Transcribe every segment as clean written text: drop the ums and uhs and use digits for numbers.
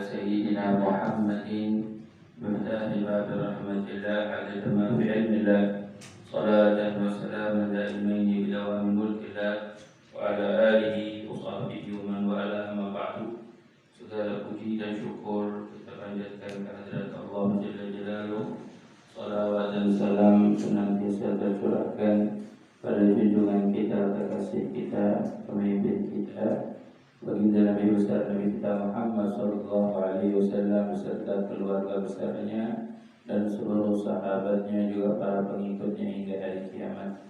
سيدنا محمد مفتاح باب رحمة الله عدد ما في علم الله صلاة وسلاما دائمين بدوام ملك الله وعلى آله وصحبه ومن والاه أما بعد. Segala puji dan syukur kita panjatkan kehadirat Allah Jalla Jalaluh. Salawat dan salam senantiasa tercurahkan pada junjungan kita, terkasih kita, pemimpin kita, baginda Nabi besar Nabi kita Muhammad sallallahu alaihi wasallam beserta keluarga besarnya dan seluruh sahabatnya, juga para pengikutnya hingga hari kiamat.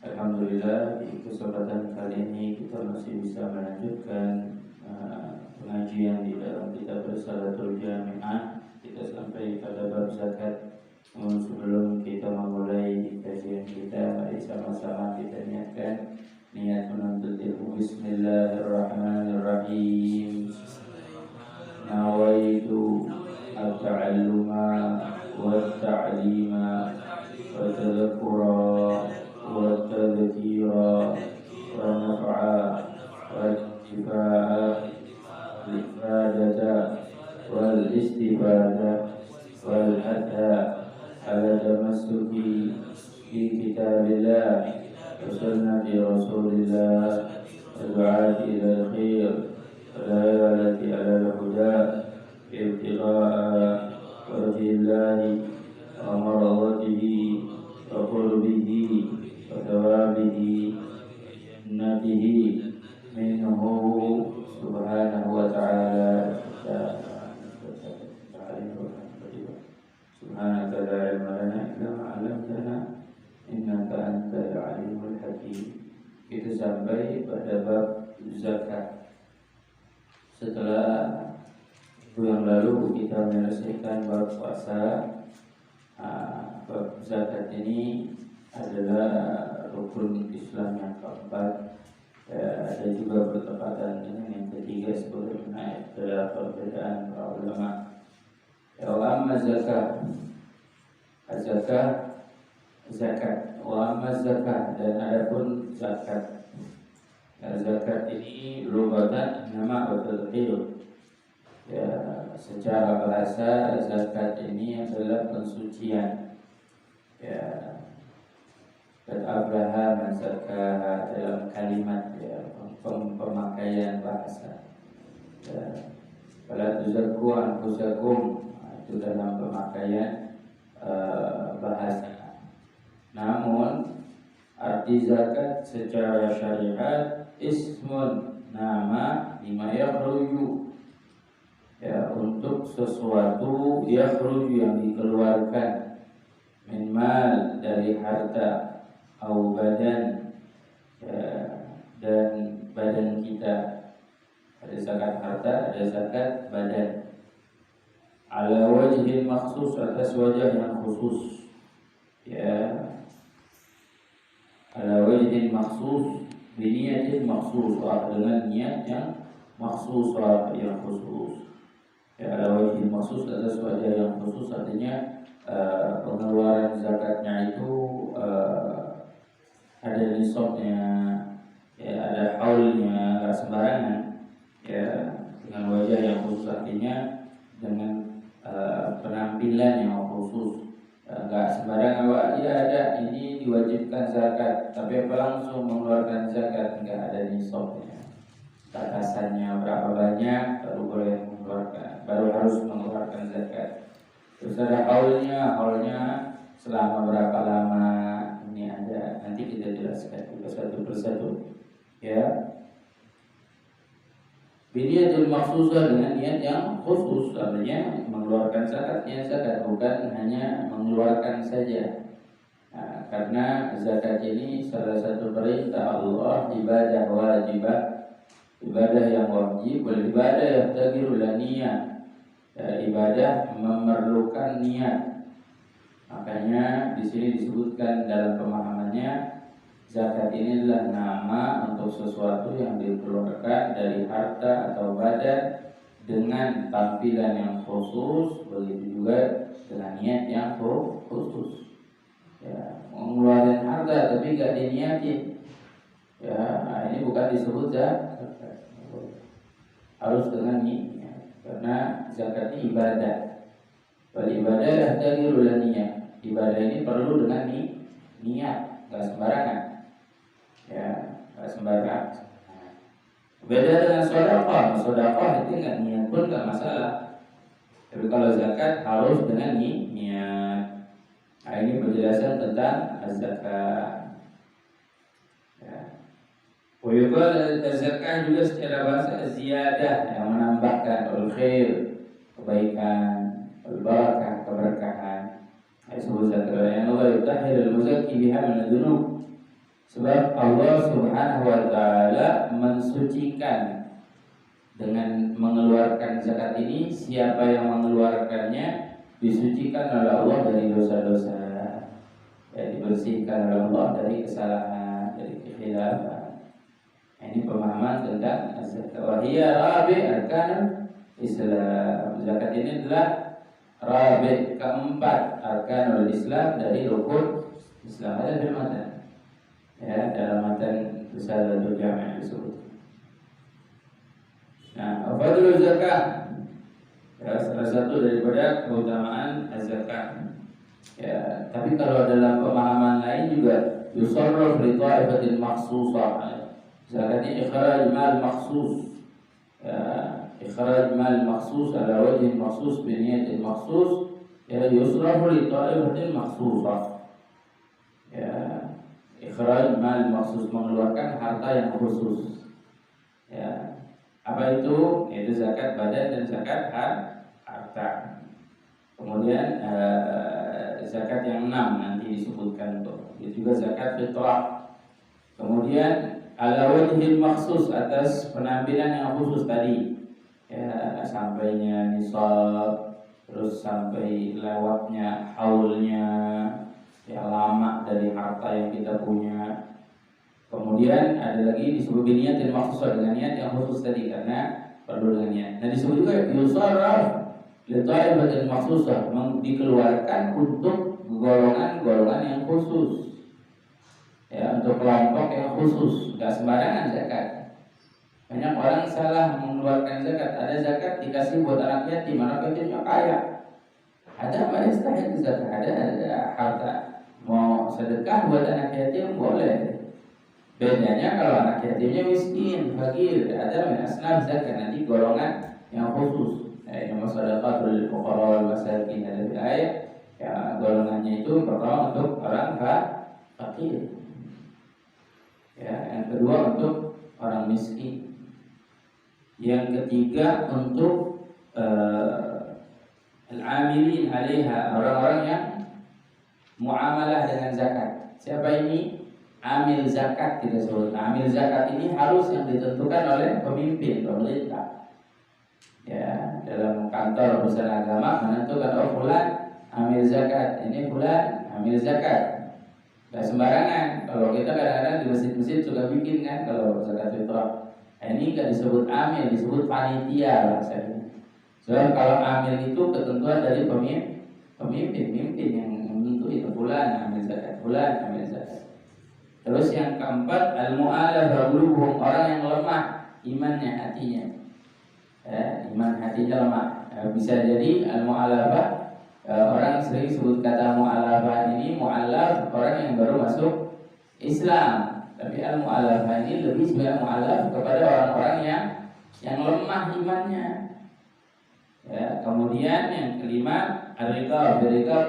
Alhamdulillah, di kesempatan kali ini kita masih bisa melanjutkan pengajian di dalam kitab Risalatul Jami'ah. Kita sampai pada bab zakat. Namun sebelum kita memulai kajian kita, mari sama-sama kita niatkan niat menuntut ilmu. Bismillahirrahmanirrahim. Nawaitu at-ta'alluma wat-ta'lima wa tadhakkura wa tadhkira wa naf'a wa intifa'a al-ifadata wal istifada wal hadha ala tamassuki fi kitabillah wa sunnati rasulillah wa du'ati ila al-khair wa dalalati ala al-huda ibtigha'a wajhillahi wa maradatihi wa qurbihi wa thawabihi jannatihi minhu subhanahu wa ta'ala. Subhanaka la ilma lana illa ma 'allamtana innaka antal alimul hakim. Kita sampai pada bab zakat. Setelah minggu yang lalu kita menyelesaikan bab puasa. Bab zakat ini adalah rukun Islam yang keempat. Ada juga bertepatan dengan yang ketiga sebagaimana adalah perbedaan para ulama. Wa amma zakat, zakat. Wa amma zakat, dan adapun zakat. Zakat ini lughatan nama at-tadhhir. Ya, secara bahasa zakat ini adalah pensucian. Ya, dan aflaha man zakkaha dalam kalimat, ya, pemakaian bahasa. Ya, fala tuzakku anfusakum, itu dalam pemakaian bahasa. Namun arti zakat secara syariat ismun, nama lima yakhruju, ya, untuk sesuatu yakhruju yang dikeluarkan, min mal dari harta, au badan, ya, dan badan kita. Ada zakat harta, ada zakat badan. Ala wajhin maksus, atas wajah yang khusus, ya, ala wajhin maksus biniyatin maksus, dengan niat yang maksus, yang khusus. Ya, ala wajhin maksus, atas wajah yang khusus, artinya pengeluaran zakatnya itu ada nisabnya, ya, ada haulnya, nggak sembarangan, ya, dengan wajah yang khusus, artinya dengan penampilan yang khusus, nggak sembarangan. Ya, ada ini diwajibkan zakat, tapi apa langsung mengeluarkan zakat, nggak ada nisabnya, batasannya berapa banyak baru boleh mengeluarkan, baru harus mengeluarkan zakat. Terus ada haulnya selama berapa lama, ini ada, nanti kita jelaskan satu persatu, ya. Biniyatul maksusah, dengan niat yang khusus, artinya mengeluarkan zakatnya zakat, bukan hanya mengeluarkan saja. Nah, karena zakat ini salah satu perintah Allah, ibadah wajibah, ibadah yang wajib, ibadah yang tagirul niat, ya, ibadah memerlukan niat. Makanya di sini disebutkan dalam pemahamannya, zakat ini adalah nama untuk sesuatu yang dikeluarkan dari harta atau badan dengan tampilan yang khusus, begitu juga dengan niat yang khusus. Ya, mengeluarkan harta tapi gak diniatin, ya, ini bukan disebut zakat. Harus dengan niat. karena zakat ini ibadah. Wal ibadah yahtaju ila niat. Ibadah ini perlu dengan niat, nggak sembarangan. Ya, nggak sembarangan. Beda dengan sedekah. Sedekah itu nggak niat pun nggak masalah. Tapi kalau zakat harus dengan niat. Nah, ini penjelasan tentang zakat. Ya. Wayuqal zakah juga secara bahasa ziyadah, yang menambahkan al-khair, kebaikan, al-barakah, keberkahan. Disebut zakat. Yang Allah yutahhir al-muzakki biha min ad-dunub. Sebab Allah Subhanahu wa taala mensucikan dengan mengeluarkan zakat ini. Siapa yang mengeluarkannya disucikan oleh Allah dari dosa-dosa. Ya, dibersihkan oleh Allah dari kesalahan, dari kekhilafan. Ini pemahaman tentang zakat. Wahia rabi arkan Islam. Zakat ini adalah rabi keempat arkanul Islam dari rukun Islam. Ada di matan. Ya, dalam matan Risalatul Jami' disebut. Nah, fadlul zakat. Ya, salah satu daripada keutamaan zakat. Ya, tapi kalau dalam pemahaman lain juga yusarraf li ta'ifatin makhsusah. Zakat ini ikhraj mal makhsus. Ya, ikhraj mal makhsus ala wajhin makhsus bi niyatin makhsus, ya yusrafu li ta'ifatin makhsusah. Ya, ikhraj mal makhsus, mengeluarkan harta yang khusus. Ya. Apa itu? Yaitu zakat badan dan zakat harta. Kemudian zakat yang 6 nanti disebutkan tuh. Itu juga zakat fitrah. Kemudian ala wajhil maksus, atas penampilan yang khusus tadi. Ya, sampainya nisab, terus sampai lewatnya haulnya, ya lama dari harta yang kita punya. Kemudian ada lagi disebut niat dan maksus, dengan niat yang khusus tadi, karena perlu dengan niat. Nah, disebut juga yusarraf li ta'ifatin maksusah, dikeluarkan untuk golongan-golongan yang khusus. Ya, untuk kelompok yang khusus, nggak sembarangan zakat. Banyak orang salah mengeluarkan zakat. Ada zakat dikasih buat anak yatim, anak yatimnya kaya. Ada apa istahil zakat? Ada harta. Mau sedekah buat anak yatim boleh. Bedanya kalau anak yatimnya miskin, fakir, ada min asnaf zakat, nanti golongan yang khusus. Ini masadaqatul fuqara wal masakin, ada di ayat. Ya, golongannya itu pertama untuk orang fakir. Ya, yang kedua untuk orang miskin. Yang ketiga untuk al-amilin 'alaiha, orang-orang yang muamalah dengan zakat. Siapa ini? Amil zakat kita sebut. Amil zakat ini harus yang ditentukan oleh pemimpin pemerintah. Ya, dalam kantor urusan agama menentukan, oh fulan amil zakat, ini fulan amil zakat. Gak sembarangan. Kalau kita kadang-kadang di masjid-masjid juga bikin kan, kalau zakat fitrah. Nah, ini gak disebut amil, disebut panitia bahasanya. Soalnya kalau amil itu ketentuan dari pemimpin yang menentu itu, fulan amil zakat, fulan amil zakat. Terus yang keempat, al-mu'alafah qulubuhum, orang yang lemah imannya, hatinya. Ya, iman hatinya lemah. Bisa jadi al-mu'alafah, orang sering sebut kata mu'alafah ini, mu'alaf orang yang baru masuk Islam. Tapi al-mu'alafah ini lebih sebenarnya mu'alaf kepada orang-orang yang lemah imannya. Ya, kemudian yang kelima, ar-riqab,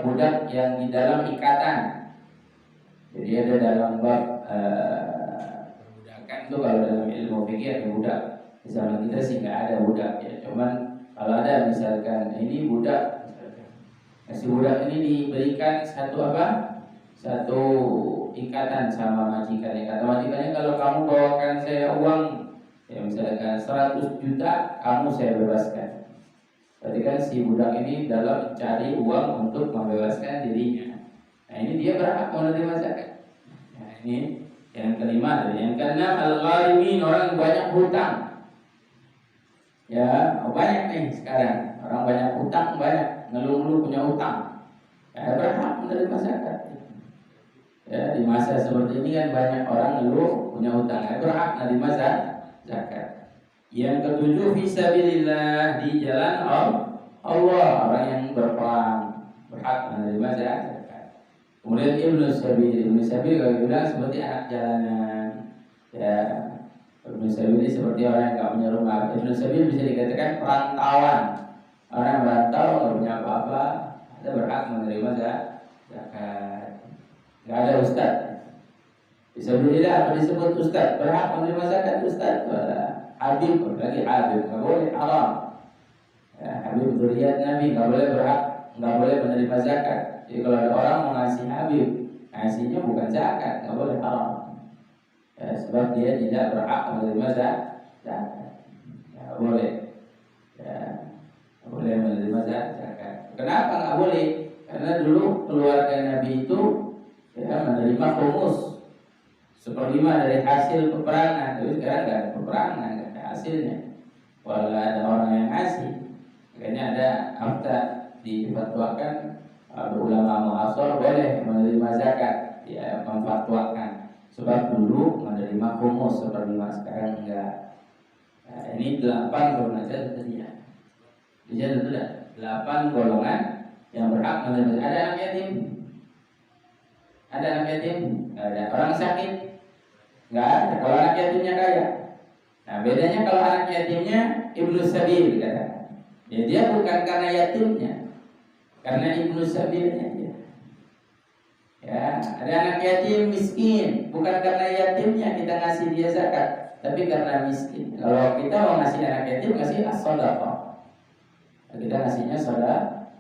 budak yang di dalam ikatan. Jadi ada dalam bab perbudakan itu, kalau dalam ilmu fikih ada budak. Di zaman kita sih nggak ada budak ya. Cuman kalau ada misalkan ini budak, si budak ini diberikan satu satu ikatan sama majikannya. Kata majikannya, kalau kamu bawakan saya uang, ya misalkan 100 juta, kamu saya bebaskan. Berarti kan si budak ini dalam mencari uang untuk membebaskan dirinya. Nah, ini dia berhak menerima zakat. Nah, ini yang kelima. Yang keenam, al-gharimin, orang yang banyak hutang. Ya, banyak nih sekarang orang banyak hutang, banyak ngeluh-ngeluh punya hutang. Ya, berhak menerima zakat. Ya, di masa seperti ini kan banyak orang ngeluh punya hutang. Ya, berhak menerima zakat. Yang ketujuh, fisabilillah, di jalan Kemudian Ibnu Sabil kalau bilang seperti anak jalanan. Ya, Ibnu Sabil ini seperti orang yang nggak punya rumah. Ibnu Sabil bisa dikatakan perantauan. Orang merantau nggak punya apa-apa, ada berhak menerima zakat. Nggak ada ustad. Bismillah apa disebut ustad? Berhak menerima zakat ustad. Habib, lagi Habib, nggak boleh haram. Ya, Habib dzurriyyat Nabi nggak boleh berhak, nggak boleh menerima zakat. Jadi kalau ada orang mau ngasih Habib, ngasihnya bukan zakat, nggak boleh haram. Ya, sebab dia tidak berhak menerima zakat. Ya, boleh. Ya, nggak boleh menerima zakat. Kenapa nggak boleh? Karena dulu keluarga Nabi itu ya menerima khumus 1/5 dari hasil peperangan. Tapi sekarang nggak ada peperangan, nggak ada hasilnya. Walau ada orang yang ngasih, makanya ada akta difatwakan ulama muasor boleh menerima zakat, ya memfatwakan. Sebab dulu menerima khumus 1/5, sekarang enggak. Nah, ini 8 golongan saja tadi ya. Jadi sudah 8 golongan yang berhak menerima. Ada anak yatim? Ada anak yatim? Nggak ada. Orang sakit? Nggak ada. Kalau anak yatimnya kaya. Nah bedanya kalau anak yatimnya Ibnu Sabil kata. Ya dia bukan karena yatimnya, karena Ibnu Sabilnya dia. Ya, ada anak yatim miskin, bukan karena yatimnya kita ngasih dia zakat, tapi karena miskin. Kalau kita mau ngasih anak yatim, ngasih as-shadaqah. Kita ngasihnya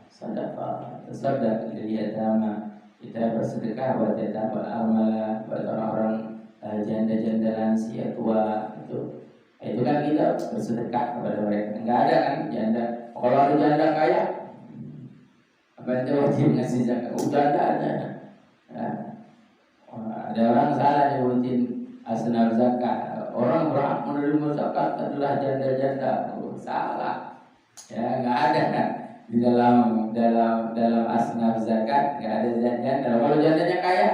sedekah, tasaddaq lil yatama. Kita bersedekah buat yatim al-amala, buat orang-orang janda-janda lansia tua itu. Itu kan kita bersedekah kepada mereka. Enggak ada kan janda. Kalau ada janda kaya, apa yang wajib ngasih zakat? Udah ada. Nah, ada orang salah nyebutin asnaf zakat. Orang berhak menerima zakat adalah janda-janda. Salah. Ya nggak ada kan di dalam asnaf zakat nggak ada janda. Kalau jandanya kaya,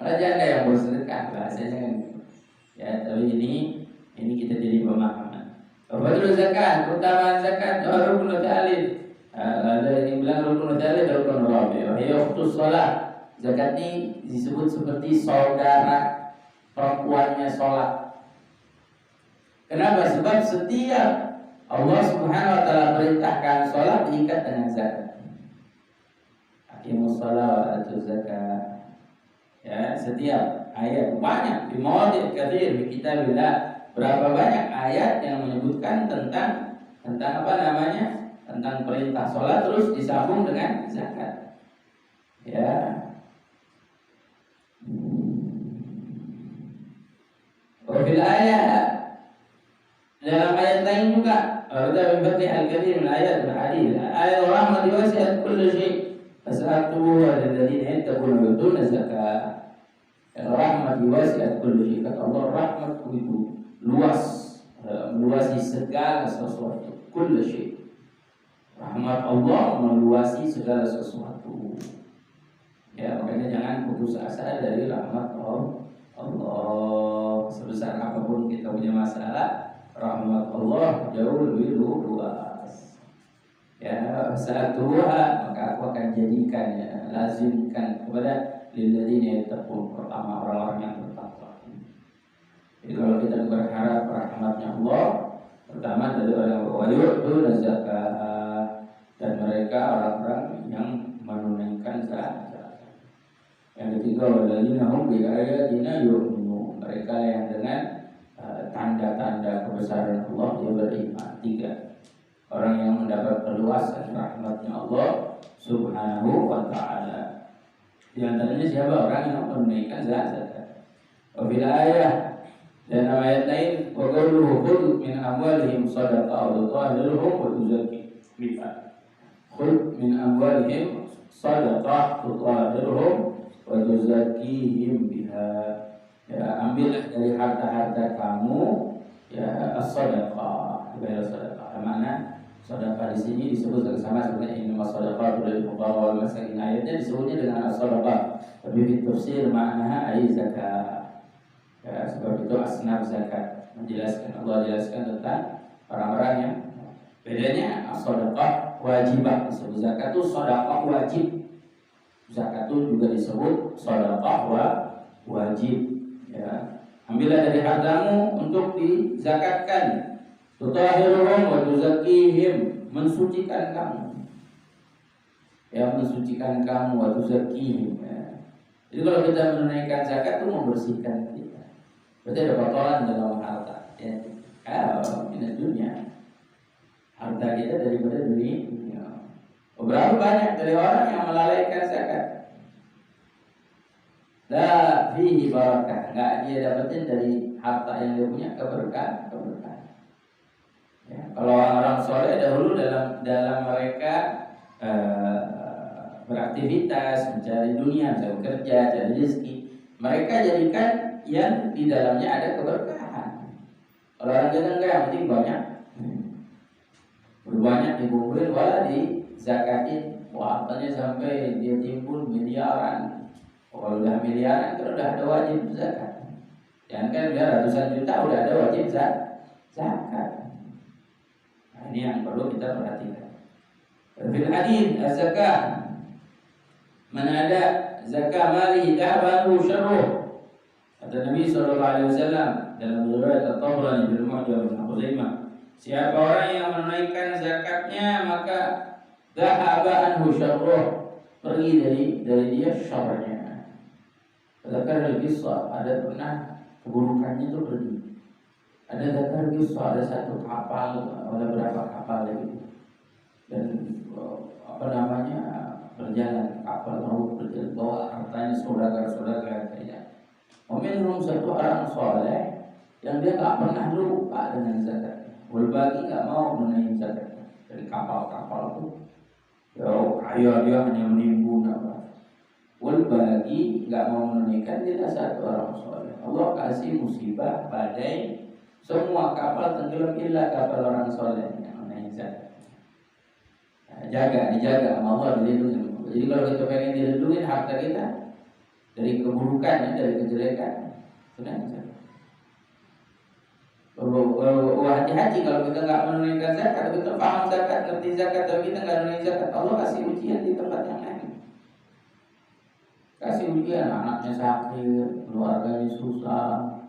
malah janda yang bersedekah bahasanya kan. Ya tapi ini kita jadi pemahaman. Fadlul zakat, keutamaan zakat, rukun thalith. Ada yang bilang rukun thalith, rukun rabi'. Wa ukhtus shalah. Zakat ini disebut seperti saudara perempuannya sholat. Kenapa? Sebab setiap Allah Subhanahu wa taala perintahkan sholat diikat dengan zakat. Aqimus shalah wa atuz zakat. Ya, setiap ayat banyak di mawadhi' katsir di kitabillah. Berapa banyak ayat yang menyebutkan tentang apa namanya? Tentang perintah sholat terus disambung dengan zakat. Ya. Wafil ayat dalam ayat lain juga ada berbagai al-kathir min ayat al-hadith. Ayat rahmat wasi'at kulli syai' fas'altu alladhina yattaquna wa yu'tuna zakat. Rahmat wasi'at kulli syai'. Kata Allah rahmat itu luas, meluasi segala sesuatu. Kulli syai'. Rahmat Allah meluasi segala sesuatu. Ya, makanya jangan putus asa dari rahmat Allah. Sebesar apapun kita punya masalah, rahmat Allah jauh lebih luas. Ya, saat Tuhan maka aku akan jadikan, ya, lazimkan kepada lilladzina yattaqun, pertama orang-orang yang bertakwa. Jadi kalau kita berharap rahmatnya Allah, pertama dari orang yu'tuna zakat, dan mereka orang-orang yang menunaikan zakat. Yang ketiga walladzina hum bi ayatina yu'minun, mereka yang dengan tanda-tanda kebesaran Allah dia beriman. 3 orang yang mendapat perluasan rahmatnya Allah Subhanahu wa ta'ala. Di antaranya siapa? Orang yang menunaikan zakat. Wa fil ayah, dan ayat lain wa qawluhu khudh min amwalihim shadaqah wa tutahhiruhum wa tuzakkihim. Khudh min amwalihim shadaqah tutahhiruhum wa tuzakkihim biha. Ya, ambillah dari harta-harta kamu ya as-shadaqah. Sedekah. Mana sedekah di sini disebut sama sebenarnya ini as-shadaqah lil fuqara wal masakin. Ayatnya disebutnya dengan as-shadaqah, tapi di tafsir maknanya ay zakat. Ya, sebab itu asnaf zakat. Allah jelaskan tentang orang-orang yang bedanya as-shadaqah wajibah. Disebut zakat itu sedekah wajib. Zakat itu juga disebut sedekah wajib. Ya. Ambillah dari hartamu untuk dizakatkan. Tutahhiruhum wa tuzakkihim, mensucikan kamu. Ya, mensucikan kamu wa tuzakkihim. Ya. Jadi kalau kita menunaikan zakat itu membersihkan kita. Berarti ada kotoran dalam harta. Ya. Ini dunia. Harta kita daripada dunia. Berapa banyak dari orang yang melalaikan zakat? La fihi barakah, enggak dia dapetin dari harta yang dia punya keberkahan. Ya, kalau orang-orang soleh dahulu dalam mereka beraktivitas mencari dunia, mencari kerja, cari rezeki, mereka jadikan yang di dalamnya ada keberkahan. Kalau orang kita enggak, yang penting banyak, berbanyak dikumpulin, wala dizakatin, hartanya sampai dia timbul miliaran. Kalau udah miliaran, kalau udah ada wajib zakat. Jangan kan udah ratusan juta udah ada wajib zakat. Nah, ini yang perlu kita perhatikan. Fil hadis az-zakah, mana ada zakah mali dahabahu syarruh. Kata Nabi SAW dalam riwayat At-Tabrani bil Mu'jam bin Khuzaimah, siapa orang yang menunaikan zakatnya maka dahaba anhu syarruh, pergi dari dia syarrnya. Zakar kisah, ada pernah keburukannya itu pergi. Ada zakar kisah, ada satu kapal, ada berapa kapal gitu. Dan berjalan kapal laut berjalan bawa hartanya saudagar kaya. Minum satu orang soleh yang dia tak pernah lupa dengan zakat. Berbagi tak mau menunaikan zakat dari kapal-kapal itu. Ya kaya dia hanya menimbun apa. Berbagi nggak mau menunaikan, dia satu orang soleh. Allah kasih musibah badai, semua kapal tenggelam illa kapal orang soleh yang menunaikan zakat. Dijaga sama Allah, dilindungi. Jadi kalau kita pengen dilindungi harta kita dari keburukan, dari kejelekan, sudah zakat. Hati-hati kalau kita nggak menunaikan zakat, kita paham zakat, ngerti zakat, tapi kita nggak menunaikan zakat, Allah kasih ujian di tempat yang lain. Kasih ujian, anaknya sakit, keluarganya susah.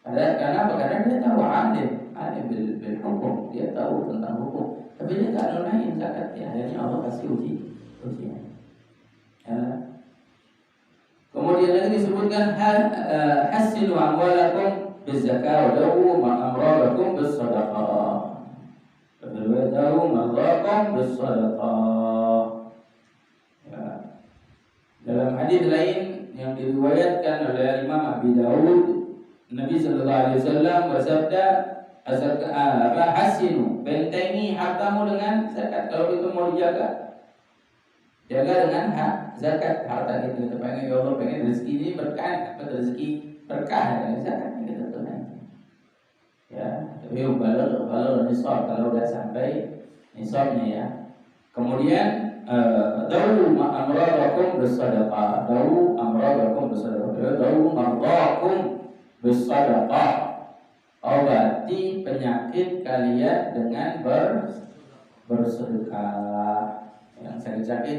Karena apa? Karena dia tahu alim bil hukum, dia tahu tentang hukum, tapi dia tak nunaikan zakat. Akhirnya Allah kasih ujian. Kemudian lagi disebutkan hasinu amwalakum bizakah wa dawu ma amralakum bis-shadaqah. Dawu ma amralakum bis-shadaqah. Dalam hadis lain yang diriwayatkan oleh Imam Abi Dawud, Nabi sallallahu alaihi wasallam bersabda, hasinu, bentengi hartamu dengan zakat. Kalau itu mau dijaga, jaga dengan zakat harta kita. Pengen ya Allah, pengen rezeki ini berkah, rezeki berkah dengan zakat kita tunaikan. Ya, tapi kalau nisab, kalau sudah sampai nisabnya ya. Kemudian dawu amradakum bis-shadaqah. Dawu amradakum bis-shadaqah. Dawu mardakum bis-shadaqah. Obati penyakit kalian dengan bersedekah. Yang sakit-sakit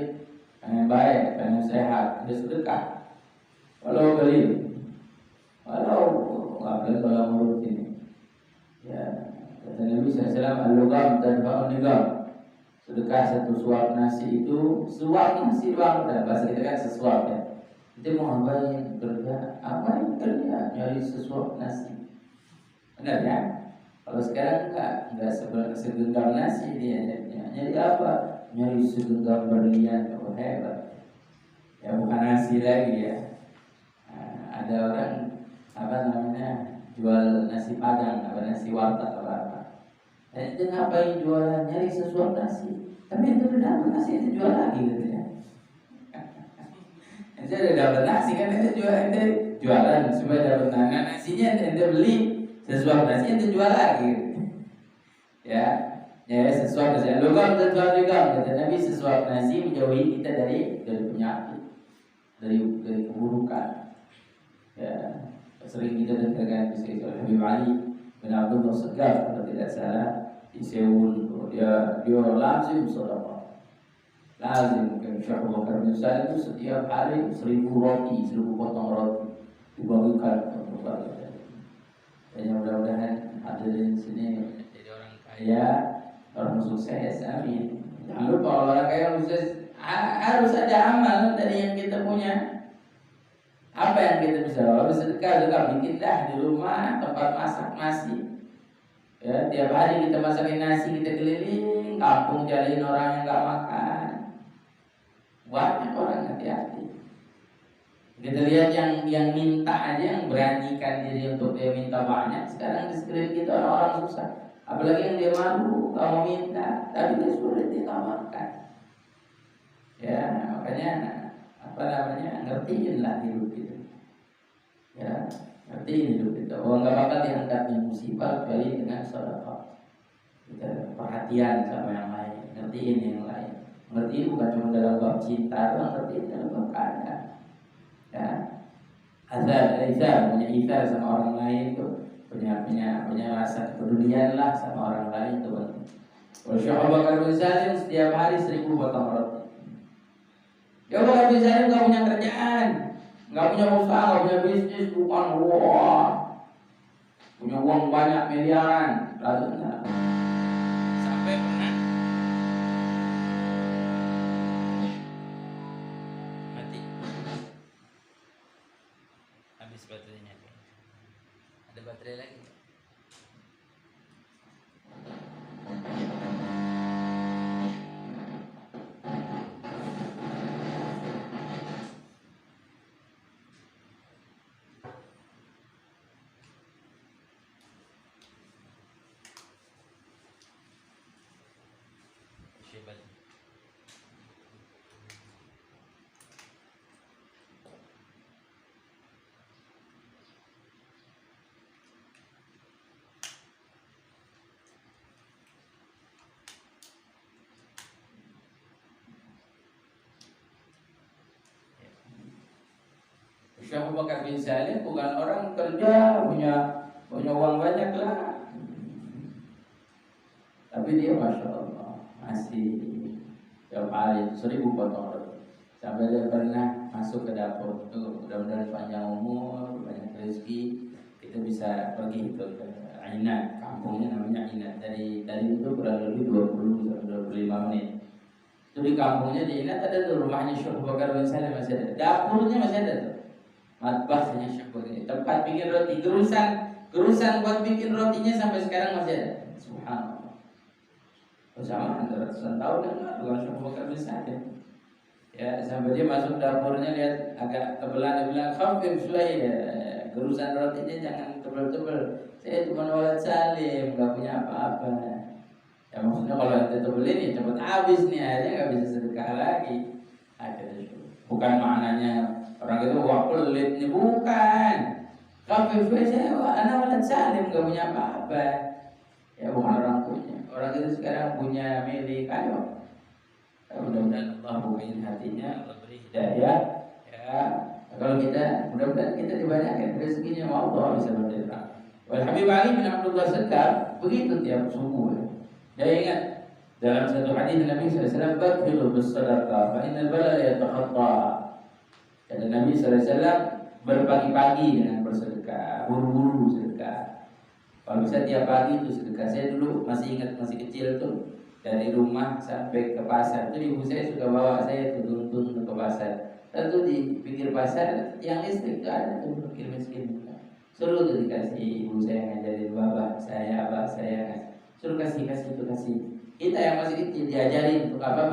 pengen baik, pengen sehat, dia sedekah. Kalau beli, kalau menurut ini, ya kata Nabi SAW, al-lugam tanfa'un nigam. Sedekah satu suap nasi itu, suap nasi doang, bahasa kita kan sesuap ya. Itu mau ngapain kerja? Apa yang kerja? Nyari sesuap nasi. Benar ya? Kalau sekarang enggak segenggam nasi dia. Nyari apa? Nyari segenggam berlian. Oh hebat. Ya bukan nasi lagi ya. Ada orang jual nasi padang, nasi warteg apa. Itu ngapain jualan, nyari sesuap nasi. Tapi itu udah dapat nasi, itu jual lagi gitu ya. Itu udah dapat nasi kan, itu jualan supaya dapat nasinya, itu beli sesuap nasi, itu jual lagi gitu. Ya sesuap nasi. Lugam dan jual juga. Kata Nabi, sesuap nasi menjauhi kita dari penyakit, dari keburukan. Ya, sering kita dengarkan kisah Habib Ali bin Abdullah Segaf kalau tidak salah di Seoul, dia lazim sedekah. Lazim kan Syekh Abu Bakar bin Salim itu setiap hari 1000 roti, 1000 potong roti dibagikan untuk keluarga. Dan mudah-mudahan hadirin sini jadi orang kaya, orang sukses, amin. Jangan lupa orang kaya sukses harus ada amal dari yang kita punya. Apa yang kita bisa bawa? Sedekah juga bikinlah di rumah tempat masak nasi. Ya, tiap hari kita masakin nasi, kita keliling kampung cariin orang yang nggak makan. Banyak orang, hati-hati. Kita lihat yang minta aja, yang beranikan diri untuk dia minta banyak. Sekarang di sekeliling kita orang-orang susah. Apalagi yang dia malu, kamu minta, tapi dia sulit ditawarkan. Ya, makanya ngertiin lah hidup kita. Ya, ngertiin hidup kita. Oh, nggak bakal diangkatnya musibah kecuali dengan sedekah. Kita perhatian sama yang lain, ngertiin yang lain. Ngertiin bukan cuma dalam bab cinta, ngertiin dalam bab keadaan. Ya, Azar punya sama orang lain itu punya rasa kepedulian lah sama orang lain itu penting. Kalau Syekh Abu Bakar bin Salim setiap hari 1000 potong roti. Ya Abu Bakar bin Salim nggak punya kerjaan, nggak punya usaha, nggak punya bisnis, bukan punya uang banyak miliaran, lalu sampai pernah mati. Habis baterainya. Ada baterai lagi. Syekh Abu Bakar bin Salim bukan orang kerja punya uang banyak lah, tapi dia masya Allah masih tiap hari 1000 potong roti. Sampai dia pernah masuk ke dapur, mudah-mudahan panjang umur, banyak rezeki, kita bisa pergi ke Ainat, kampungnya namanya Ainat. Dari itu kurang lebih 20 sampai 25 menit. Itu di kampungnya di Ainat ada tuh rumahnya Syekh Abu Bakar bin Salim masih ada, dapurnya masih ada tuh. Matbahnya Syekh Abu Bakar, tempat bikin roti, gerusan buat bikin rotinya sampai sekarang masih ada. Subhanallah. Bersama ratusan tahun kan bukan Syekh Abu Bakar bin Salim. Ya, sampai dia masuk dapurnya lihat agak tebelan, dia bilang khafif ya, gerusan rotinya jangan tebel-tebel. Saya cuma walad Salim, nggak punya apa-apa. Ya maksudnya kalau ente tebelin ya cepet habis nih, akhirnya nggak bisa sedekah lagi. Akhirnya bukan maknanya orang itu wah pelit nih, bukan. Khafif saya anak walad Salim, nggak punya apa-apa. Ya bukan orang punya. Orang itu sekarang punya milik, ayo. Mudah-mudahan Allah bukain hatinya, Allah beri hidayah. Ya, kalau kita mudah-mudahan kita dibanyakan rezekinya, Allah bisa berterima. Wal Habib Ali bin Abdullah Sekar begitu tiap subuh. Dia ingat dalam satu hadis Nabi SAW, "Bakilu bis-sadaqah, fa innal balaa yatakhatta." Kata Nabi SAW, berpagi-pagi dengan bersedekah, buru-buru sedekah. Kalau bisa tiap pagi itu sedekah. Saya dulu masih ingat, masih kecil tuh, dari rumah sampai ke pasar itu ibu saya suka bawa saya tuntun ke pasar. Tentu di pinggir pasar yang listrik itu ada tuh fakir miskin. Suruh tuh dikasih, ibu saya ngajarin abah saya suruh kasih itu kasih. Kita yang masih kecil diajarin untuk apa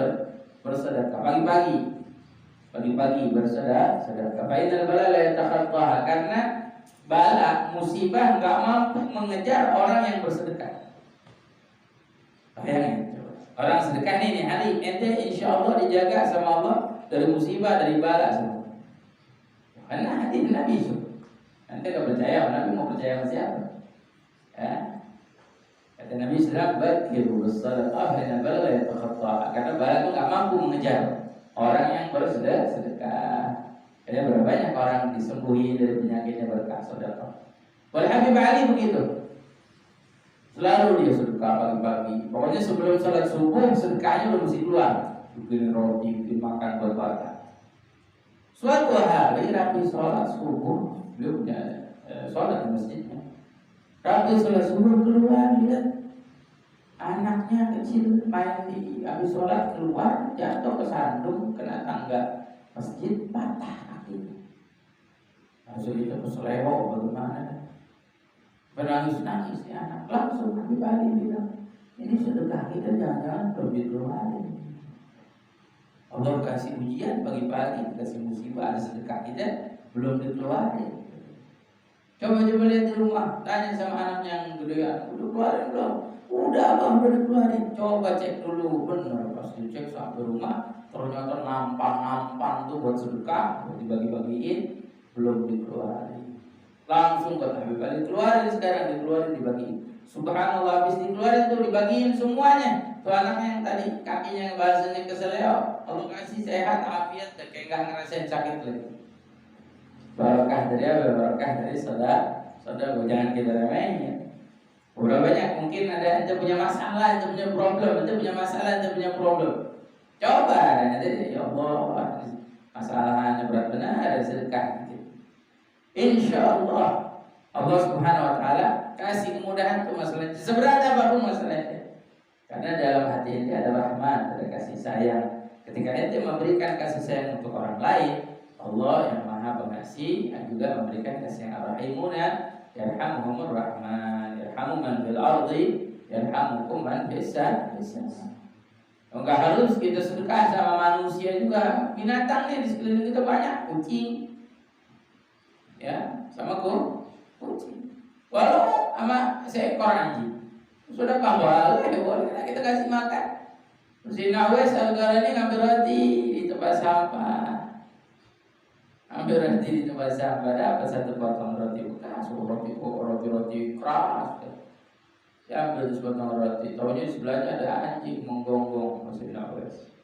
bersedekah pagi-pagi bersedekah. Fa'inal bala la yatakhattaha, karena bala musibah enggak mampu mengejar orang yang bersedekah. Bayangin. Orang sedekah nih hari ente insya Allah dijaga sama Allah dari musibah, dari bala semua. Karena hati Nabi itu. Ente gak percaya, Nabi mau percaya sama siapa? Ya. Kata Nabi SAW, "Bakiru bis-sadaqah, inna bala la yatakhattaha." Karena bala itu gak mampu mengejar orang yang bersedekah. Jadi berapa banyak orang disembuhi dari penyakitnya berkah sedekah. Wal Habib Ali begitu. Selalu dia sedekah pagi-pagi. Pokoknya sebelum sholat subuh sedekahnya udah mesti keluar. bikin roti, bikin makan buat warga. Suatu hari Rabi sholat subuh, beliau punya sholat di masjidnya. Rabi sholat subuh keluar, lihat anaknya kecil main di habis sholat, keluar jatuh ke sandung, kena tangga masjid, patah kakinya. Langsung itu keselewok, bagaimana? Menangis-nangis si anak. Langsung Nabi balik bilang, ini sedekah kita jangan-jangan belum dikeluarin. Allah kasih ujian pagi-pagi, kasih musibah, ada sedekah kita belum dikeluarin. Coba lihat di rumah, tanya sama anak yang gedean, udah keluarin belum? Udah bang, udah dikeluarin. Coba cek dulu, bener pas dicek sampai rumah ternyata nampang tuh buat sedekah, buat dibagi-bagiin, belum dikeluarin. Langsung kata Habib Ali, keluarin sekarang, dibagiin. Subhanallah, habis dikeluarin tuh dibagiin semuanya. Tuh anaknya yang tadi kakinya bahasanya keseleo, Allah kasih sehat, afiat, dan kayak gak ngerasain sakit lagi. Barokah dari apa? Barokah dari saudara, jangan kita remehin. Udah banyak mungkin ada ente punya masalah, ente punya problem. Coba nanti ya Allah, masalahnya berat benar, sedekah. Insya Allah Allah Subhanahu Wa Taala kasih kemudahan untuk masalahnya. Seberat apapun masalahnya, karena dalam hati ente ada rahmat, ada kasih sayang. Ketika ente memberikan kasih sayang untuk orang lain, Allah yang Maha Pengasih dan juga memberikan kasih yang Ar-Rahimuna, yarhamuhumur rahman, yarhamu man fil ardi, yarhamukum man fis sama. Enggak harus kita sedekah sama manusia juga, binatang nih di sekeliling kita banyak, kucing, ya, sama kucing. Walau sama seekor anjing, sudah boleh kita kasih makan. Si Nawes Algara ini ngambil roti di tempat sampah. Ambil roti di tempat sampah, dapat satu potong roti bekas, roti keras. Saya ambil sepotong roti, tahunya sebelahnya ada anjing menggonggong Mesin Nawes.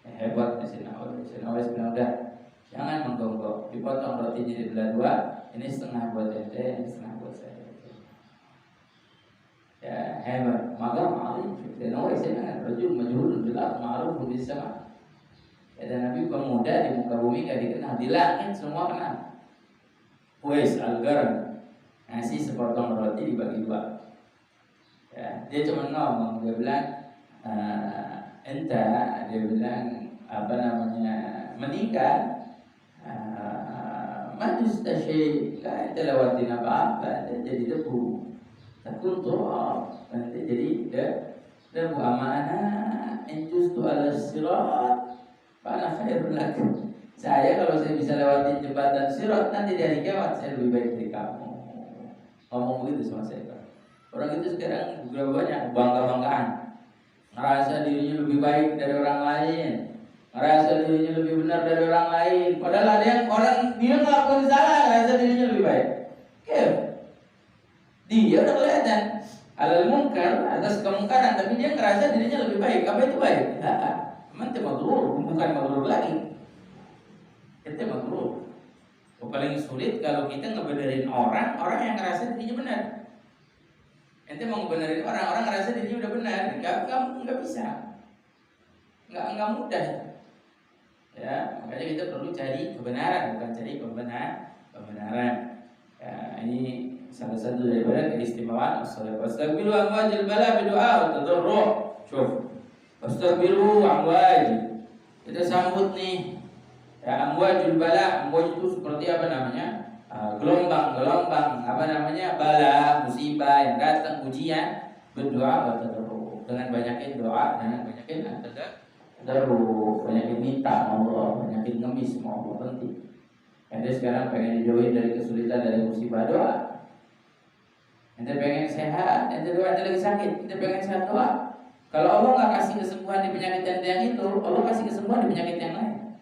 Hebat Mesin Nawes bilang, udah jangan menggonggong, dipotong roti jadi belah dua, ini setengah buat ente, ini setengah buat saya. Ya hebat, maka ma'alif Mesin Nawes saya dengan rajul majhulun bil ardh ma'ruf bis sama. Ada Nabi pemuda di muka bumi gak dikenal, di langit semua kenal. Uwais Al-Qarni ngasih sepotong roti dibagi dua. Ya, dia cuma ngomong, dia bilang dia bilang apa namanya, menikah majus tasyik, gak ente lewatin apa-apa, jadi debu, takun turab, nanti jadi debu. Amanah injus tu ala sirat fana khairun lakum. Saya kalau saya bisa lewatin jembatan sirat nanti dari kiamat, saya lebih baik dari kamu. Ngomong begitu sama saya. Orang itu sekarang juga banyak bangga-banggaan, ngerasa dirinya lebih baik dari orang lain, ngerasa dirinya lebih benar dari orang lain. Padahal ada yang orang dia ngelakuin salah, ngerasa dirinya lebih baik. Dia udah kelihatan alal munkar, atas kemungkaran, tapi dia ngerasa dirinya lebih baik. Apa itu baik? Ente maghrur, bukan maghrur lagi. Ente maghrur. Paling sulit kalau kita ngebenerin orang yang ngerasa dirinya benar. Ente mau ngebenerin orang ngerasa dirinya udah benar, nggak bisa, nggak mudah. Ya, makanya kita perlu cari kebenaran, bukan cari pembenaran. Ya, ini salah satu daripada keistimewaan as-salat. Wastaghfiru amwajil bala bidu'a wa tadarru'. Syuf. Wastaghfiru amwaj. Kita sambut nih. Ya, amwajul bala, amwaj itu seperti apa namanya? Gelombang apa namanya, bala, musibah yang datang, ujian, berdoa bertadarru, dengan banyakin doa, dengan banyakin tadarru, banyakin minta sama Allah, banyakin ngemis sama Allah, penting. Ente sekarang pengen dijauhin dari kesulitan, dari musibah, doa. Ente pengen sehat, ente doa, ente lagi sakit, ente pengen sehat, doa. Kalau Allah nggak kasih kesembuhan di penyakit yang itu, Allah kasih kesembuhan di penyakit yang lain.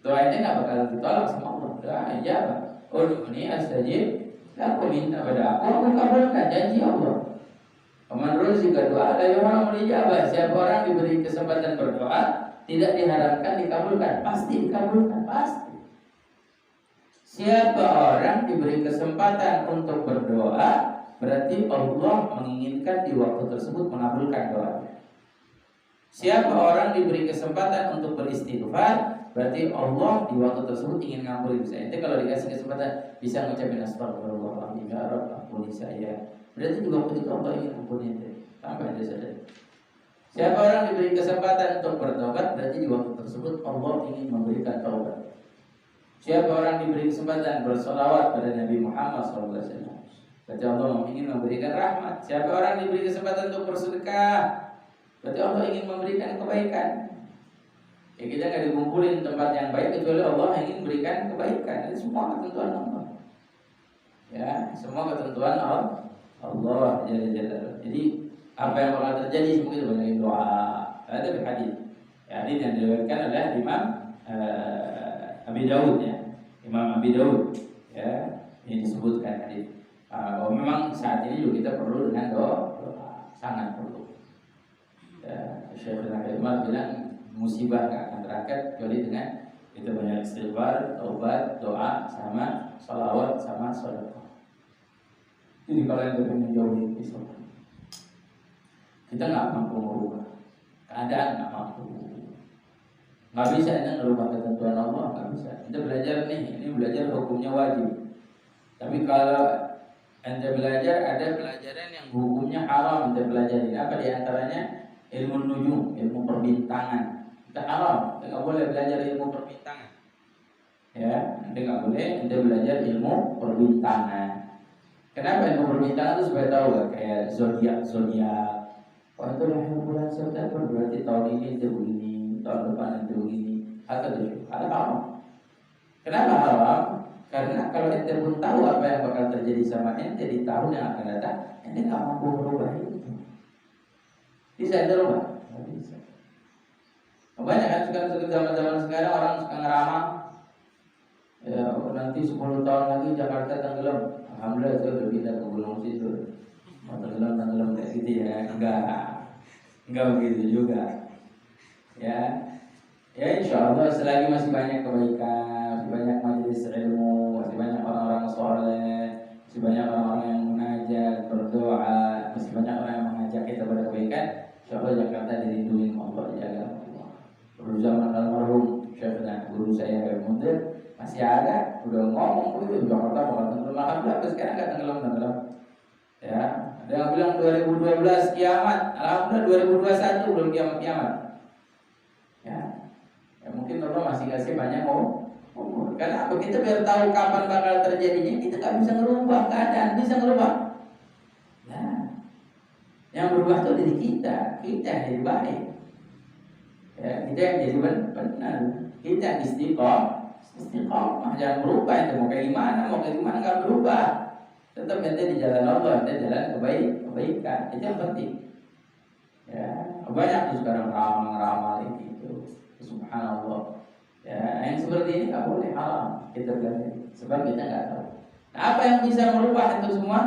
Doa ente nggak bakal ditolak sama Allah, doa aja apa? Ud'uni astajib, aku minta pada aku kabulkan, janji Allah. Paman jika doa dari orang mulijabah, siapa orang diberi kesempatan berdoa tidak diharapkan dikabulkan, pasti dikabulkan, pasti. Siapa orang diberi kesempatan untuk berdoa, berarti Allah menginginkan di waktu tersebut mengabulkan doanya. Siapa orang diberi kesempatan untuk beristighfar, berarti Allah di waktu tersebut ingin ngampuni saya. Itu kalau dikasih kesempatan bisa ngucapin astagfirullahaladzim, ya Rabb ampuni saya. Berarti di waktu itu Allah ingin ampuni itu. Tambah aja saja. Siapa orang diberi kesempatan untuk bertobat, berarti di waktu tersebut Allah ingin memberikan taubat. Siapa orang diberi kesempatan bersolawat pada Nabi Muhammad SAW, berarti Allah ingin memberikan rahmat. Siapa orang diberi kesempatan untuk bersedekah, berarti Allah ingin memberikan kebaikan. Ya kita nggak dikumpulin tempat yang baik kecuali Allah ingin memberikan kebaikan. Itu semua ketentuan Allah. Ya, semua ketentuan Allah Jadi apa yang bakal terjadi semua itu banyak doa. Ada di hadis. Ya, hadis yang diriwayatkan oleh Imam Abi Daud ya. Imam Abi Daud ya, ini disebutkan hadis. Bahwa memang saat ini juga kita perlu dengan doa, sangat perlu. Ya, Syekh Al-Ahmad bilang musibah gak akan terangkat kecuali dengan kita banyak istighfar, taubat, doa, sama salawat, sama sedekah. Ini kalau yang lebih menjauhi pisau. Kita nggak mampu merubah keadaan, nggak mampu, nggak bisa ini merubah ketentuan Allah, nggak bisa. Kita belajar nih, ini belajar hukumnya wajib. Tapi kalau anda belajar, ada pelajaran yang hukumnya haram anda pelajari. Apa diantaranya? Ilmu nujum, ilmu perbintangan. Itu haram, anda nggak boleh belajar ilmu perbintangan. Ya, anda nggak boleh anda belajar ilmu perbintangan. Kenapa ilmu perbintangan itu supaya tahu gak? Kayak zodiak. Wah itu lahir bulan September berarti tahun ini itu begini, tahun depan itu begini. Atau itu haram. Kenapa haram? Karena kalau ente pun tahu apa yang bakal terjadi sama ente di tahun yang akan datang, ente nggak mampu merubah itu. Bisa ente rubah? Nggak bisa. Banyak kan zaman sekarang orang suka ngeramal. Ya nanti 10 tahun lagi Jakarta tenggelam. Alhamdulillah saya udah pindah ke Gunung Sidur. Mau tenggelam kayak gitu ya? Enggak begitu juga. Ya insya Allah selagi masih banyak kebaikan, masih banyak majelis ilmu, masih banyak orang-orang soleh, masih banyak orang-orang yang mengajar, berdoa, masih banyak orang yang mengajak kita pada kebaikan. Insya Allah Jakarta dilindungi Allah, jaga Allah. Dulu zaman almarhum Syekhna guru saya Habib Mundir masih ada, udah ngomong begitu Jakarta bakal tenggelam. Alhamdulillah sekarang nggak tenggelam. Ya, ada yang bilang 2012 kiamat, alhamdulillah 2021 belum kiamat. Ya mungkin Allah masih kasih banyak umur. Karena apa? Kita biar tahu kapan bakal terjadinya, kita nggak bisa ngerubah keadaan, bisa ngerubah. Nah, yang berubah itu diri kita jadi baik. Ya, kita yang jadi benar, kita istiqomah, jangan berubah. Itu mau kayak gimana nggak berubah. Tetap ente di jalan Allah, ente jalan kebaikan, itu yang penting. Ya, banyak tuh sekarang ramal itu, subhanallah. Ya, yang seperti ini nggak boleh, haram kita belajar, sebab kita nggak tahu. Nah, apa yang bisa merubah itu semua?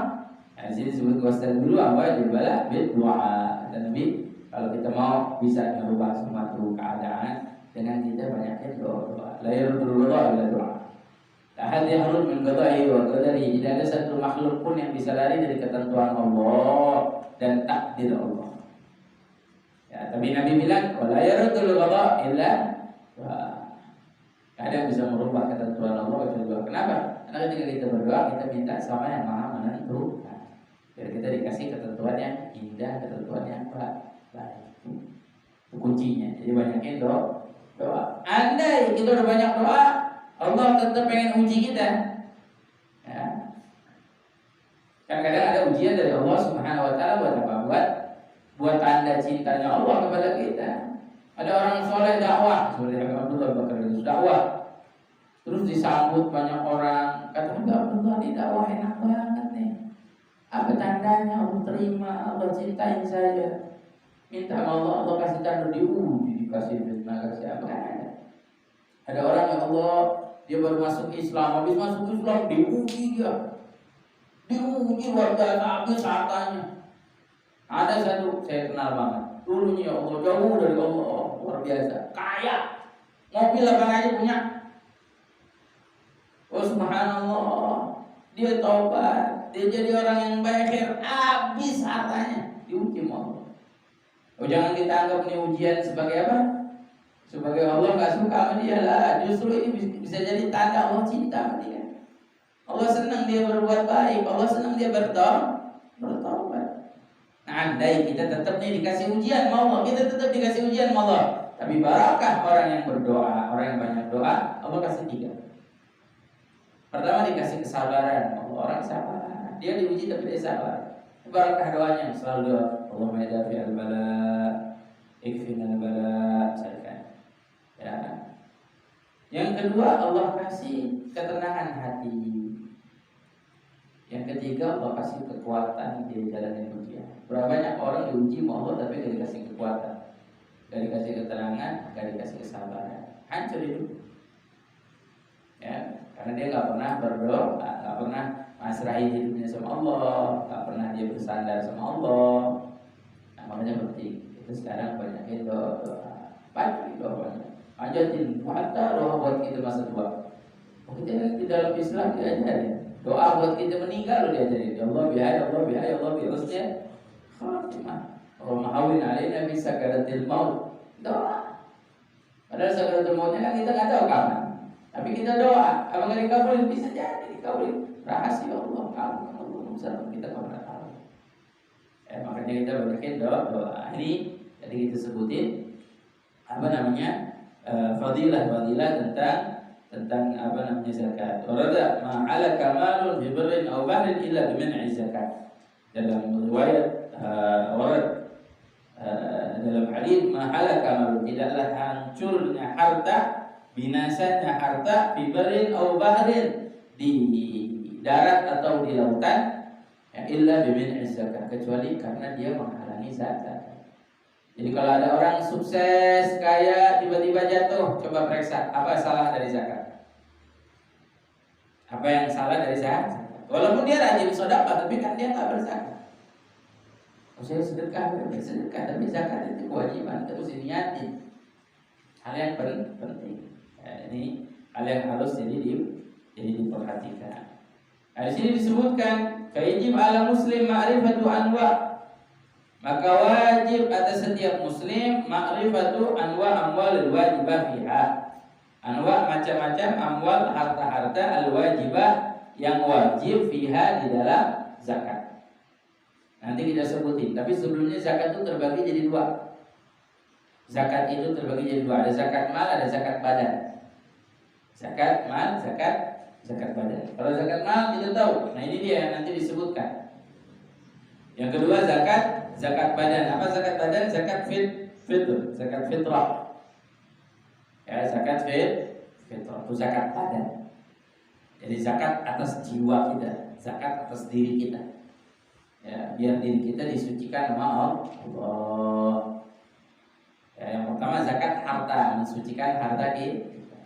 Nah, di sini disebut wastan dulu apa jubala doa. Dan Nabi kalau kita mau bisa merubah suatu keadaan dengan kita banyakin doa. La yarudul doa illa doa. Ahad yahrud min qada'i wa qadari. Tidak ada satu makhluk pun yang bisa lari dari ketentuan Allah dan takdir Allah. Ya, tapi Nabi bilang, "Wala yarudul qada' illa doa." Ada yang bisa merubah ketentuan Allah kecuali doa. Kenapa? Karena ketika kita berdoa, kita minta sama yang Maha menentukan. Biar kita dikasih ketentuan yang indah, ketentuan yang baik. Itu kuncinya. Jadi banyakin doa. Andai kita udah banyak doa, Allah tetap pengen uji kita. Ya. Kadang-kadang ada ujian dari Allah Subhanahu wa taala buat apa? Buat tanda cintanya Allah kepada kita. Ada orang soleh dakwah, seperti Abdullah Bakar itu dakwah. Terus disambut banyak orang, kata Abdullah ini dakwah enak banget nih. Apa tandanya? Allah terima, Allah cintain saya. Minta sama Allah kasih tanda diuji, dikasih fitnah, kasih apa kan ada. Ada orang yang Allah dia baru masuk Islam, habis masuk Islam diuji dia. Diuji luar biasa, habis hartanya. Ada satu saya kenal banget. Dulunya ya Allah jauh dari Allah, luar biasa, kaya, mobil apa aja punya. Oh subhanallah, dia taubat, dia jadi orang yang baik, habis hartanya diuji Allah. Oh, jangan kita anggap ini ujian sebagai apa? Sebagai Allah nggak suka sama dia lah. Justru ini bisa jadi tanda Allah cinta sama dia. Allah senang dia berbuat baik. Allah senang dia bertobat. Nah, andai kita tetap nih dikasih ujian sama Allah, kita tetap dikasih ujian sama Allah. Tapi barakah orang yang berdoa, orang yang banyak doa, Allah kasih 3. Pertama dikasih kesabaran, Allah orang sabar. Dia diuji tapi dia sabar. Barakah doanya selalu doa, Allahumma dafi al-bala, ikfina al-bala, misalkan. Ya. Yang kedua Allah kasih ketenangan hati. Yang ketiga Allah kasih kekuatan di jalan ujian. Berapa banyak orang diuji sama Allah tapi gak dikasih kekuatan, gak dikasih keterangan, gak dikasih kesabaran, hancur hidup. Ya, karena dia nggak pernah berdoa, nggak pernah masrahi hidupnya sama Allah, nggak pernah dia bersandar sama Allah. Nah, makanya penting itu sekarang banyakin doa, banyak banyak. Ajatin hatta doa buat kita masa tua. Kita di dalam Islam diajarin doa buat kita meninggal loh diajarin. Ya Allah bihai, Allah bihai, Allah bihusnya khatimah. Allahumma awin alaina fi sakaratil maut. Doa. Padahal sakaratul mautnya kan kita nggak tahu kapan. Tapi kita doa, apakah dikabulin? Bisa jadi dikabulin. Rahasia Allah, Allah bersama kita kalau nggak tahu. Makanya kita banyakin doa. Ini tadi kita sebutin apa namanya fadilah tentang apa namanya zakat. Warada ma'ala kamalun bi birrin aw bahrin illa biman'i zakat. Dalam riwayat warad dalam hadis ma'ala kamalun, tidaklah hancurnya harta, binasanya harta fi birrin aw bahrin, di darat atau di lautan, ya illa biman'i zakat, kecuali karena dia menghalangi zakat. Jadi kalau ada orang sukses, kaya, tiba-tiba jatuh, coba periksa apa salah dari zakat. Apa yang salah dari zakat? Walaupun dia rajin sedekah, tapi kan dia nggak berzakat. Saya sedekah, tapi zakat itu kewajiban, terus diniatin. Hal yang penting. Ini hal yang harus jadi diperhatikan. Nah, di sini disebutkan fayajib ala muslim ma'rifatu anwa'. Maka wajib atas setiap muslim ma'rifatu anwa amwal wajibah fiha. Anwa macam-macam amwal, harta-harta al-wajibah yang wajib fiha di dalam zakat. Nanti kita sebutin, tapi sebelumnya zakat itu terbagi jadi 2. Zakat itu terbagi jadi 2, ada zakat mal, ada zakat badan. Zakat mal, zakat badan. Kalau zakat mal kita tahu. Nah, ini dia nanti disebutkan. Yang kedua zakat badan. Apa zakat badan? Zakat fitr, zakat fitrah. Ya, zakat fitrah itu zakat badan. Jadi zakat atas jiwa kita, zakat atas diri kita. Ya, biar diri kita disucikan sama Allah. Ya, yang pertama zakat harta, mensucikan harta kita.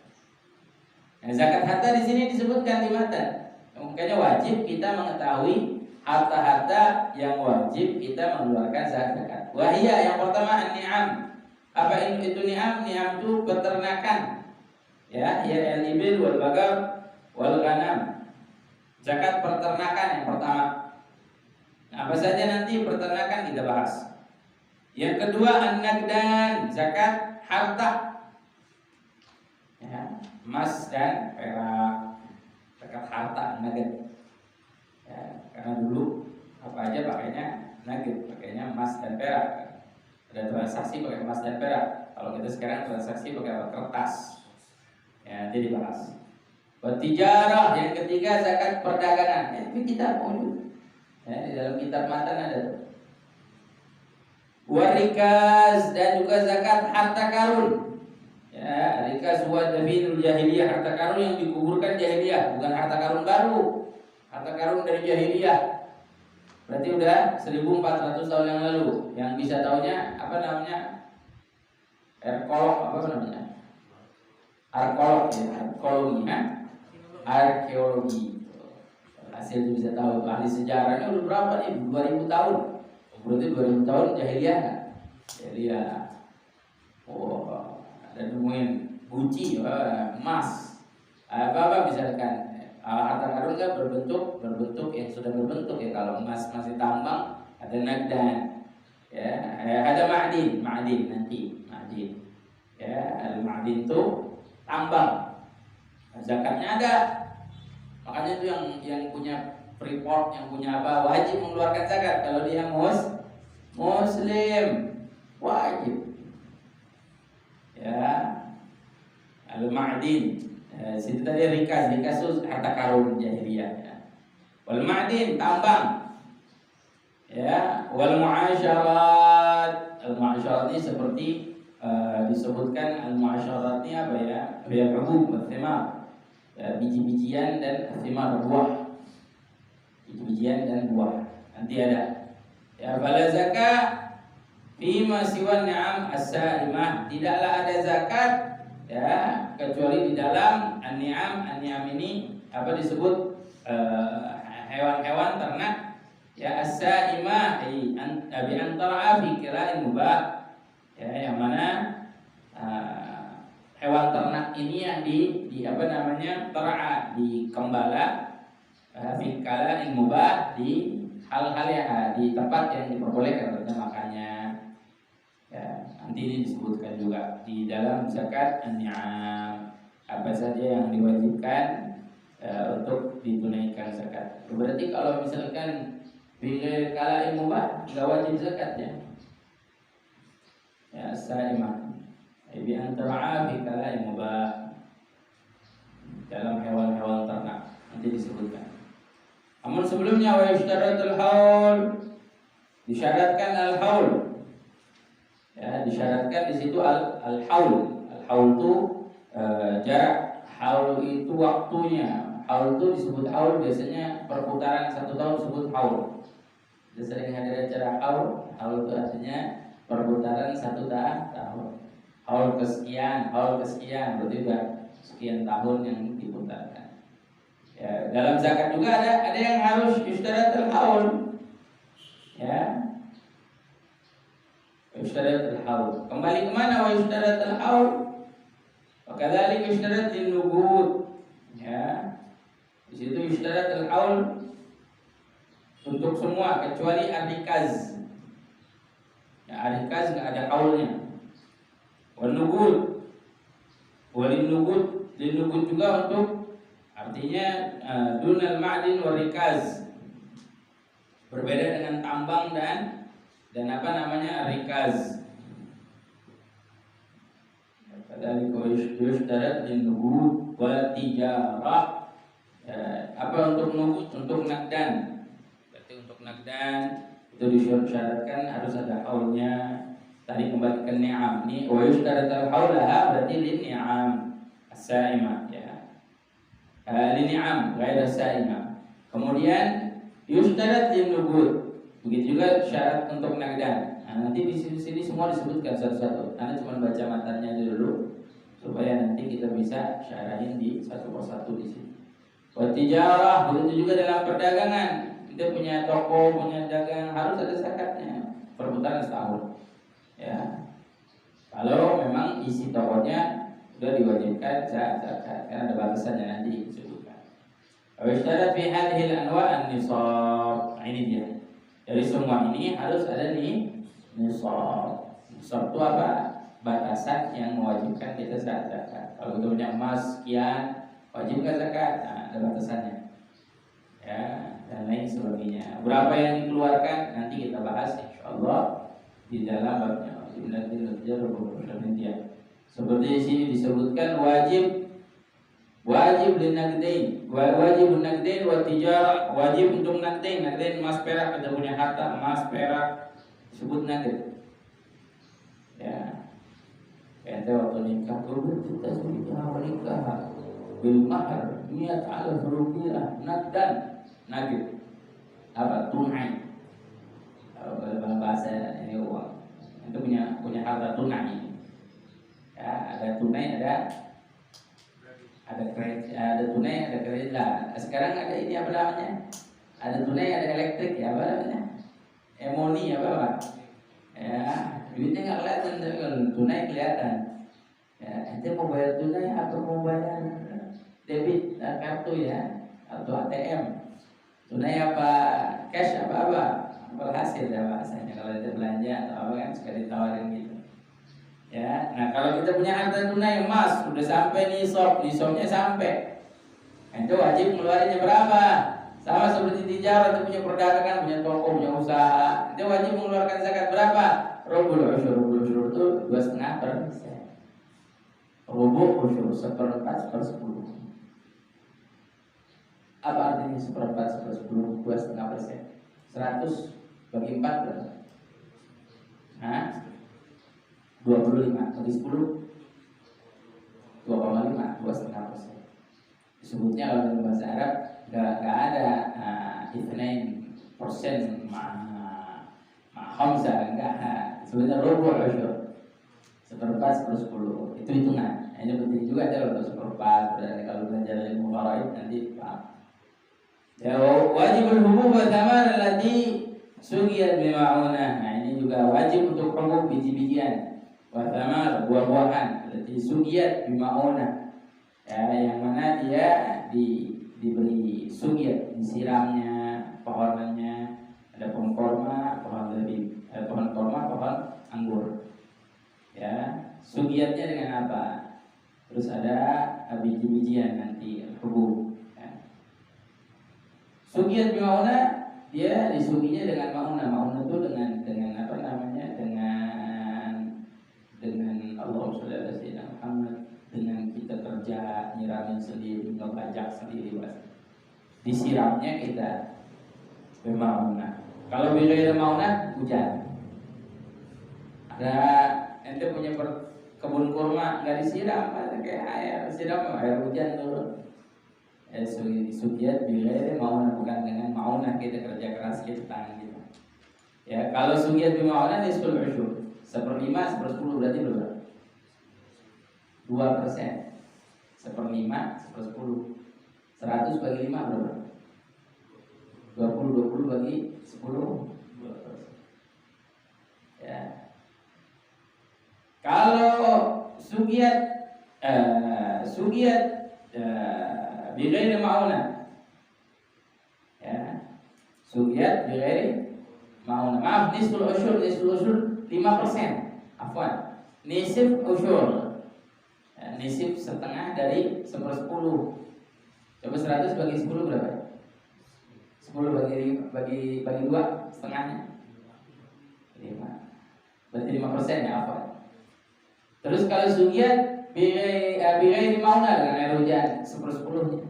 Nah, zakat harta di sini disebutkan di matan. Makanya wajib kita mengetahui harta-harta yang wajib kita mengeluarkan zakat. Wahia yang pertama an-ni'am. Apa itu ni'am? Ni'am itu peternakan. Ya, al-ibil wal bagar wal ghanam. Zakat peternakan yang pertama. Nah, apa saja nanti peternakan kita bahas. Yang kedua an-naqdan, zakat harta. Ya, emas dan perak. Zakat harta nugget. Ya, karena dulu apa aja pakainya nugget, pakainya emas dan perak. Ada transaksi pakai emas dan perak. Kalau kita sekarang transaksi pakai kertas. Ya, jadi dibahas. Bertijarah yang ketiga zakat perdagangan. Ini kita mau. Ya, di dalam kitab matan ada. Warikaz dan juga zakat harta karun. Ya, rikaz wa dafinul jahiliyah, harta karun yang dikuburkan jahiliyah, bukan harta karun baru. Harta karun dari jahiliyah. Berarti udah 1400 tahun yang lalu. Yang bisa taunya apa namanya? Arkeolog, apa namanya? Arkeolog ya, arkeologi kan? Arkeologi. Hasil bisa tahu, ahli sejarahnya udah berapa nih? 2000 tahun. Berarti 2000 tahun jahiliyah kan? Jahiliyah. Oh, ada nemuin guci, emas, apa misalkan harta karun kan berbentuk yang sudah berbentuk ya. Kalau emas masih tambang ada naqdan. Ya, ada ma'din nanti, ma'din. Ya, al-ma'din itu tambang. Zakatnya ada. Makanya itu yang punya Freeport, yang punya apa, wajib mengeluarkan zakat kalau dia muslim. Wajib. Ya, al-ma'din. Situ tadi rikas itu harta karun jahiliyah. Ya. Wal ma'din tambang. Ya, wal mu'asyarat. Al mu'asyarat ini seperti disebutkan al mu'asyarat ini apa ya? Bil hubub wal thimar. Ya, biji-bijian dan thimar buah. Biji-bijian dan buah. Nanti ada. Ya, fala zakat fima siwa ni'am as-sa'imah. Tidaklah ada zakat ya kecuali di dalam an-ni'am ini apa disebut hewan-hewan ternak ya as-sa'imah bi antara fi qira'in mubah ya, yang mana hewan ternak ini yang di apa namanya tara'a di gembala fi qira'in mubah di hal-hal yang di tempat yang diperbolehkan untuk makannya. Ya, nanti ini disebutkan juga di dalam zakat an-ni'am apa saja yang diwajibkan untuk ditunaikan zakat. Berarti kalau misalkan bila kala mubah enggak wajib zakat ya. Ya, sa'imah. Bi antara fi kala mubah dalam hewan-hewan ternak nanti disebutkan. Namun sebelumnya wa yushtaratul haul, disyaratkan al-haul. Ya, disyaratkan di situ al-haul. Al-haul itu jarak. Haul itu waktunya. Haul itu disebut haul biasanya perputaran 1 tahun disebut haul. Kita sering hadir acara haul. Haul itu artinya perputaran 1 tahun. Haul kesekian berarti sudah sekian tahun yang diputarkan. Ya, dalam zakat juga ada yang harus yushtaratul haul. Ya. Yushtaratul haul. Kembali kemana wa yushtaratul haul? Wa kadzalika yushtaratul nugud. Ya. Di situ yushtaratul haul untuk semua kecuali arikaz. Ya, arikaz enggak ada haulnya. Wa nugud. Walin nugud juga untuk artinya dunal ma'din wa rikaz. Berbeda dengan tambang dan apa namanya rikaz. Kadzalika yushtarat lin nugud wa tijarah. Apa untuk nugud? Untuk nakdan. Berarti untuk nakdan itu disyaratkan harus ada haulnya. Tadi kembali ke ni'am. Ini wa yushtaratul haulaha berarti lin ni'am as-sa'imah ya. Lin ni'am ghair as-sa'imah. Kemudian yushtarat lin nugud. Begitu juga syarat untuk nakdan. Nah, nanti di sini semua disebutkan satu-satu. Karena cuma baca matanya dulu supaya nanti kita bisa syarahin di satu persatu di sini. Wa tijarah, begitu juga dalam perdagangan. Kita punya toko, punya dagang harus ada zakatnya. Perputaran setahun. Ya. Kalau memang isi tokonya sudah diwajibkan zakat karena ada batasannya nanti disebutkan. Wa yushtara fi hadhihi al-anwa' an-nisab. Ini dia. Dari semua ini harus ada nih nisab. Nisab itu apa? Batasan yang mewajibkan kita zakat. Kalau kita punya emas sekian, wajib nggak zakat? Nah, ada batasannya. Ya, dan lain sebagainya. Berapa yang dikeluarkan nanti kita bahas insyaallah di dalam babnya. Seperti di sini disebutkan wajib linagdain, wajib nagdain wa tijarah, wajib untuk nagdain emas perak, kita punya harta emas perak disebut nagd. Ya. Kata waktu nikah kita sudah menikah bil mahar 100,000 rupiah nagdan nagd. Apa tunai? Kalau bahasa ini uang. Itu punya harta tunai. Ya, ada tunai, ada kredit, ada tunai, ada kredit lah. Sekarang ada ini apa namanya? Ada tunai, ada elektrik ya, apa namanya? Emoni apa Pak? Ya, duitnya nggak kelihatan, tapi kalau tunai kelihatan. Ya, ente mau bayar tunai atau mau bayar debit kartu ya, atau ATM? Tunai apa cash apa? berhasil ya bahasanya kalau kita belanja atau apa kan suka ditawarin gitu. Ya, nah kalau kita punya harta tunai emas udah sampai nisabnya sampai, nah, itu wajib ngeluarinnya berapa? Sama seperti tijarah, itu punya perdagangan, punya toko, punya usaha, itu wajib mengeluarkan zakat berapa? Rubul usyur itu 2,5%. Rubul usyur 1/4/10. Apa artinya 1/4/10? 2,5%. 100 bagi 4 berapa? Hah? 25 bagi 10 2,5, 2,5%. Disebutnya kalau dalam bahasa Arab gak ada persen khamsah, enggak. Sebenarnya rubu' usyur 1/4/10 itu hitungan. Ini penting juga aja kalau 1/4 dan kalau belajar ilmu faraid nanti paham. Ya, wajibul hubub wa thamar allati sugiyat bima'unah. Nah, ini juga wajib untuk hubub biji-bijian wa thamar buah-buahan allati sugiyat bima'unah. Ya, yang mana dia diberi sugiyat, disiramnya pohonannya. Ada pohon korma, pohon zabib, pohon korma, pohon anggur. Ya, sugiyatnya dengan apa? Terus ada biji-bijian nanti hubub. Sugiyat bimauna, dia disuginya dengan mauna itu dengan apa namanya, dengan Allah Subhanahu Muhammad, dengan kita kerja nyiramin sendiri, ngebajak sendiri, Mas. Disiramnya kita bimauna. Kalau bila mauna hujan. Ada ente punya kebun kurma nggak disiram, kayak air siram air hujan turun. Sugiyat bila mauna, bukan dengan mauna kita kerja keras kita tangan kita. Ya, kalau sugiyat bimauna nisful usyur 1/5 1/10 berarti berapa? 2%. 1/5 1/10. 100 bagi 5 berapa? 20 bagi 10 2%. Ya. Kalau sugiyat bighairi ma'unah, ya, sugiyat bighairi ma'unah. Maaf, nisful usyur 5%. Afwan, nisf usyur, ya, nisf setengah dari 1/10. Coba 100 bagi 10 berapa? 10 bagi 2 setengahnya 5. Berarti 5% ya, afwan. Terus kalau sugiyat bighairi ma'unah dengan air hujan 1/10.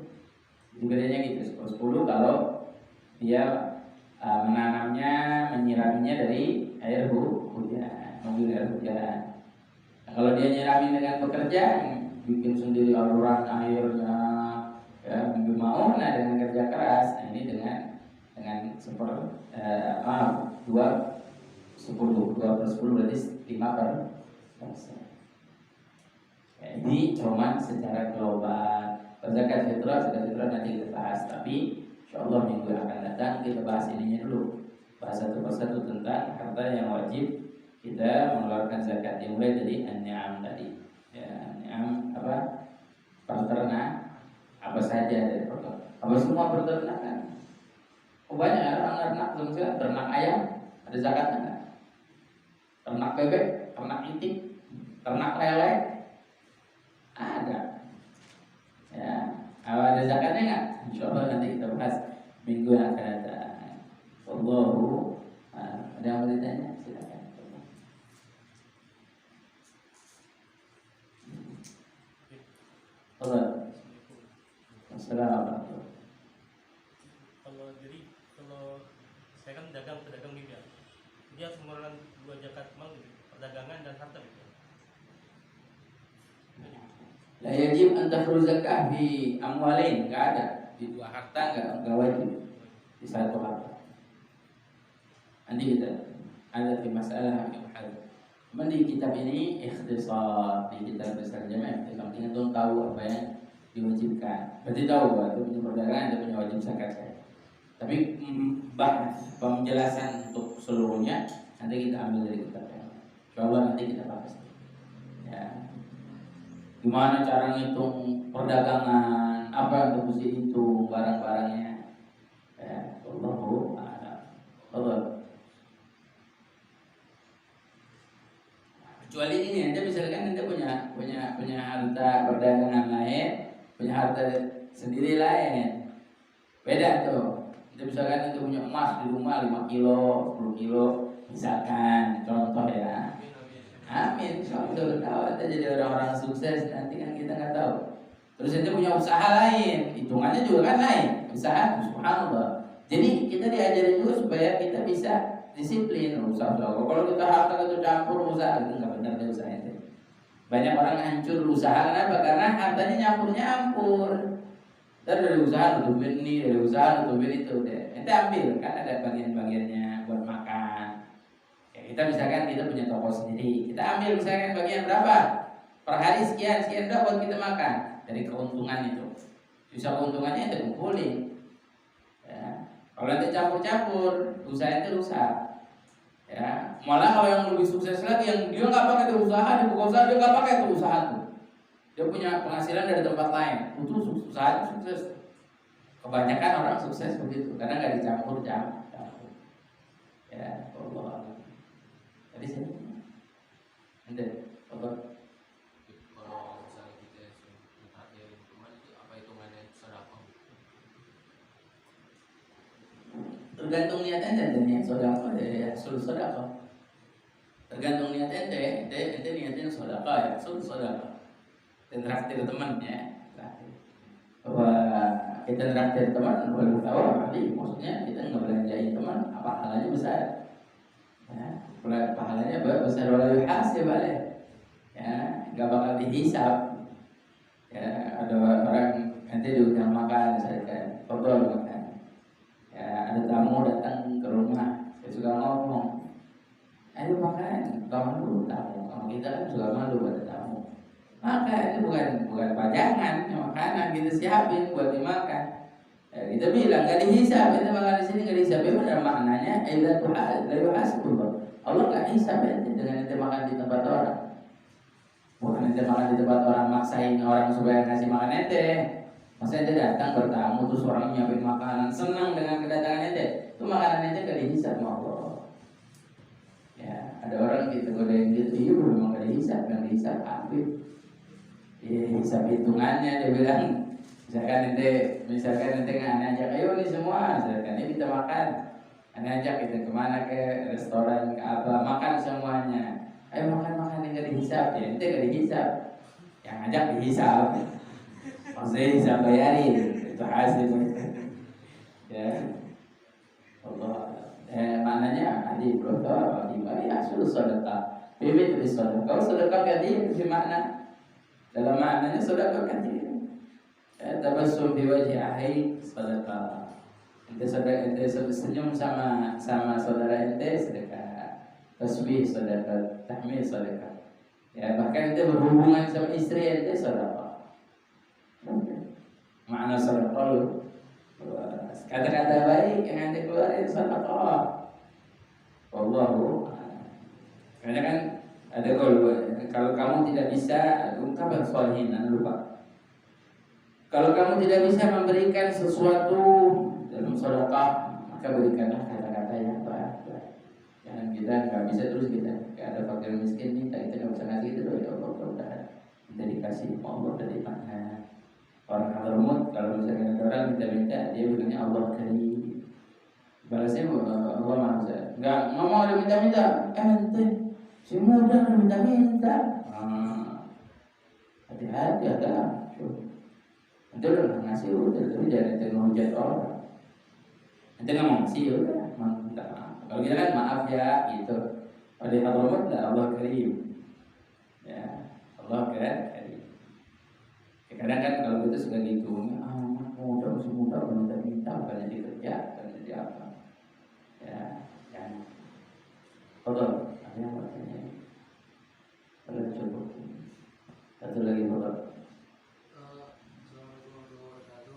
Bedanya gitu, 1/10 kalau dia menanamnya, menyiraminya dari air hujan, mobil air hujan. Nah, kalau dia nyiramin dengan pekerja, bikin sendiri aluran airnya, ya, mauna dengan kerja keras. Nah, ini dengan 2/10 berarti 5%. Ini cuma secara global. Zakat fitrah nanti kita bahas, tapi insyaallah minggu yang akan datang kita bahas ininya dulu. Bahas satu persatu tentang harta yang wajib kita mengeluarkan zakat, dimulai dari an-ni'am tadi. Ya, ni'am apa? Peternak apa saja dari peternak. Apa semua peternakan? Oh, banyak orang ternak ayam, ada zakatnya enggak? Ternak bebek, ternak itik, ternak lele, ada. Ya, ada zakatnya nggak? Insyaallah nanti kita bahas minggu yang akan datang. Wallahu, ada yang mau ditanya? Silakan. Assalamualaikum. Kalau saya kan pedagang juga, dia harus mengeluarkan 2 zakat mal gitu, perdagangan dan harta gitu. La yajib an takhruj zakah fi amwalain, enggak ada. Di 2 harta enggak wajib. Di 1 harta. Nanti kita ada di masalah yang hal. Cuman di kitab ini ikhtisar, di kitab besar jamaah yang penting itu tahu apa yang diwajibkan. Berarti tahu bahwa itu punya perdagangan, itu punya wajib zakat. Tapi penjelasan untuk seluruhnya nanti kita ambil dari kitabnya. Insyaallah nanti kita bahas. Ya. Gimana cara ngitung perdagangan, apa yang mesti hitung barang-barangnya. Ya, Allahu a'lam. Allah. harta sendiri lain. Beda tuh. Kita misalkan itu punya emas di rumah 5 kilo, 10 kilo, misalkan contoh ya. Amin. Contoh tahu kita jadi orang-orang sukses nanti kan kita nggak tahu. Terus itu punya usaha lain, hitungannya juga kan lain. Usaha, subhanallah. Jadi kita diajarin juga supaya kita bisa disiplin usaha. Kalau kita harta itu campur usaha itu nggak benar deh usaha itu. Banyak orang hancur usaha kenapa? Karena hartanya nyampur-nyampur. Ntar dari usaha nutupin ini, dari usaha nutupin itu deh. Kita ambil kan ada bagian-bagiannya buat makan. Ya, kita misalkan kita punya toko sendiri, kita ambil misalkan bagian berapa? Per hari sekian buat kita makan dari keuntungan itu. Bisa keuntungannya itu kumpulin. Ya. Kalau nanti campur-campur, usaha itu rusak. Ya, malah kalau yang lebih sukses lagi yang dia nggak pakai itu usaha, dia buka usaha dia nggak pakai itu usaha tuh. Dia punya penghasilan dari tempat lain, itu usaha sukses. Kebanyakan orang sukses begitu, karena nggak dicampur-campur. Ya, Allah. Tadi sih, nanti apa? Kalau misalnya kita terakhir teman itu apa hitungannya sedekah? Tergantung niat ente dan niat sedekah ya, sul sedekah. Tergantung niat ente niatnya sedekah ya, sul sedekah. Dan traktir temannya, bahwa kita traktir teman boleh tahu kali, maksudnya kita ngebelanjain teman apa pahalanya besar. Ya, pahalanya besar walau yuhasib balik. Ya, nggak bakal dihisap. Ya, ada orang nanti diundang makan, saya kayak foto makan. Ya, ada tamu datang ke rumah, saya suka ngomong, ayo makan, kamu dulu tamu, kamu kita kan juga malu pada tamu. Maka itu bukan pajangan, makanan kita siapin buat dimakan. Ya, kita bilang nggak dihisap, kita makan di sini nggak dihisap. Ya benar maknanya, Allah nggak hisap dengan kita makan di tempat orang. Bukan ente makan di tempat orang maksain orang supaya ngasih makan ente. Masa ente datang bertamu terus orang nyiapin makanan, senang dengan kedatangan ente. Itu makanan ente gak dihisap sama Allah. Ya, ada orang gitu godain gitu, iya memang gak dihisap, yang dihisap habis. Dia hisap hitungannya, dia bilang misalkan ente nggak ajak, ayo nih semua, misalkan ini kita makan. Ane ajak kita kemana, ke restoran, ke apa, makan semuanya. Ayo makan yang gak dihisap, ya ente gak dihisap, yang ajak dihisap. Maksudnya hisap bayarin, itu hasil. Ya, Allah. Maknanya adik berdoa, ya sudah sedekah. Bibit itu sedekah. Kalau sedekah kadir di makna dalam maknanya sedekah kadir. Tabassum bi wajhi akhi sedekah. Ente senyum sama saudara ente sedekah. Tasbih sedekah, tahmid sedekah. Ya, bahkan ente berhubungan sama istri ente sedekah. Makna sedekah lu. Kata-kata baik yang ente keluarin sedekah. Wallahu. Karena kan ada kalau kamu tidak bisa ungkapan sholihin, lupa. Kalau kamu tidak bisa memberikan sesuatu dalam sedekah, maka berikanlah kata-kata yang baik. Jangan kita nggak bisa terus kita nggak ada fakir miskin minta, kita nggak bisa ngasih itu ya Allah, mudah-mudahan kita dikasih Allah dari mana. Orang Hadramaut kalau misalnya ada orang minta-minta, dia bilangnya Allah Karim. Balasnya Allah Maha. Nggak mau ada minta-minta, ente si muda ada minta-minta. Hati-hati ada. Ente udah ngasih udah, tapi jangan ente ngehujat orang. Ente nggak mau ngasih udah, minta maaf. Kalau kita kan maaf ya gitu. Kalau di Hadramaut Allah Karim. Ya, Allah Karim. Kadang kan kalau kita suka gitu, masih muda minta-minta, banyak dikerja, banyak jadi apa? Ya, kan. Foto, ada yang bertanya? Boleh coba. Satu lagi foto.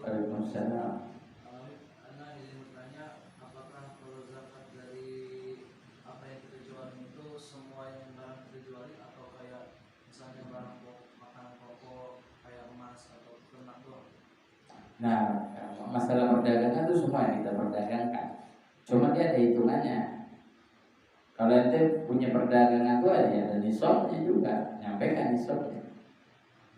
Waalaikumsalam. Ana izin bertanya, apakah kalau zakat dari apa yang kita jual itu semua yang barang kita jualin atau kayak misalnya barang makanan pokok kayak emas atau ternak doang? Nah, masalah perdagangan itu semua yang kita perdagangkan. Cuma dia ada hitungannya. Kalau ente punya perdagangan tuh ada nisabnya juga, nyampaikan nisabnya.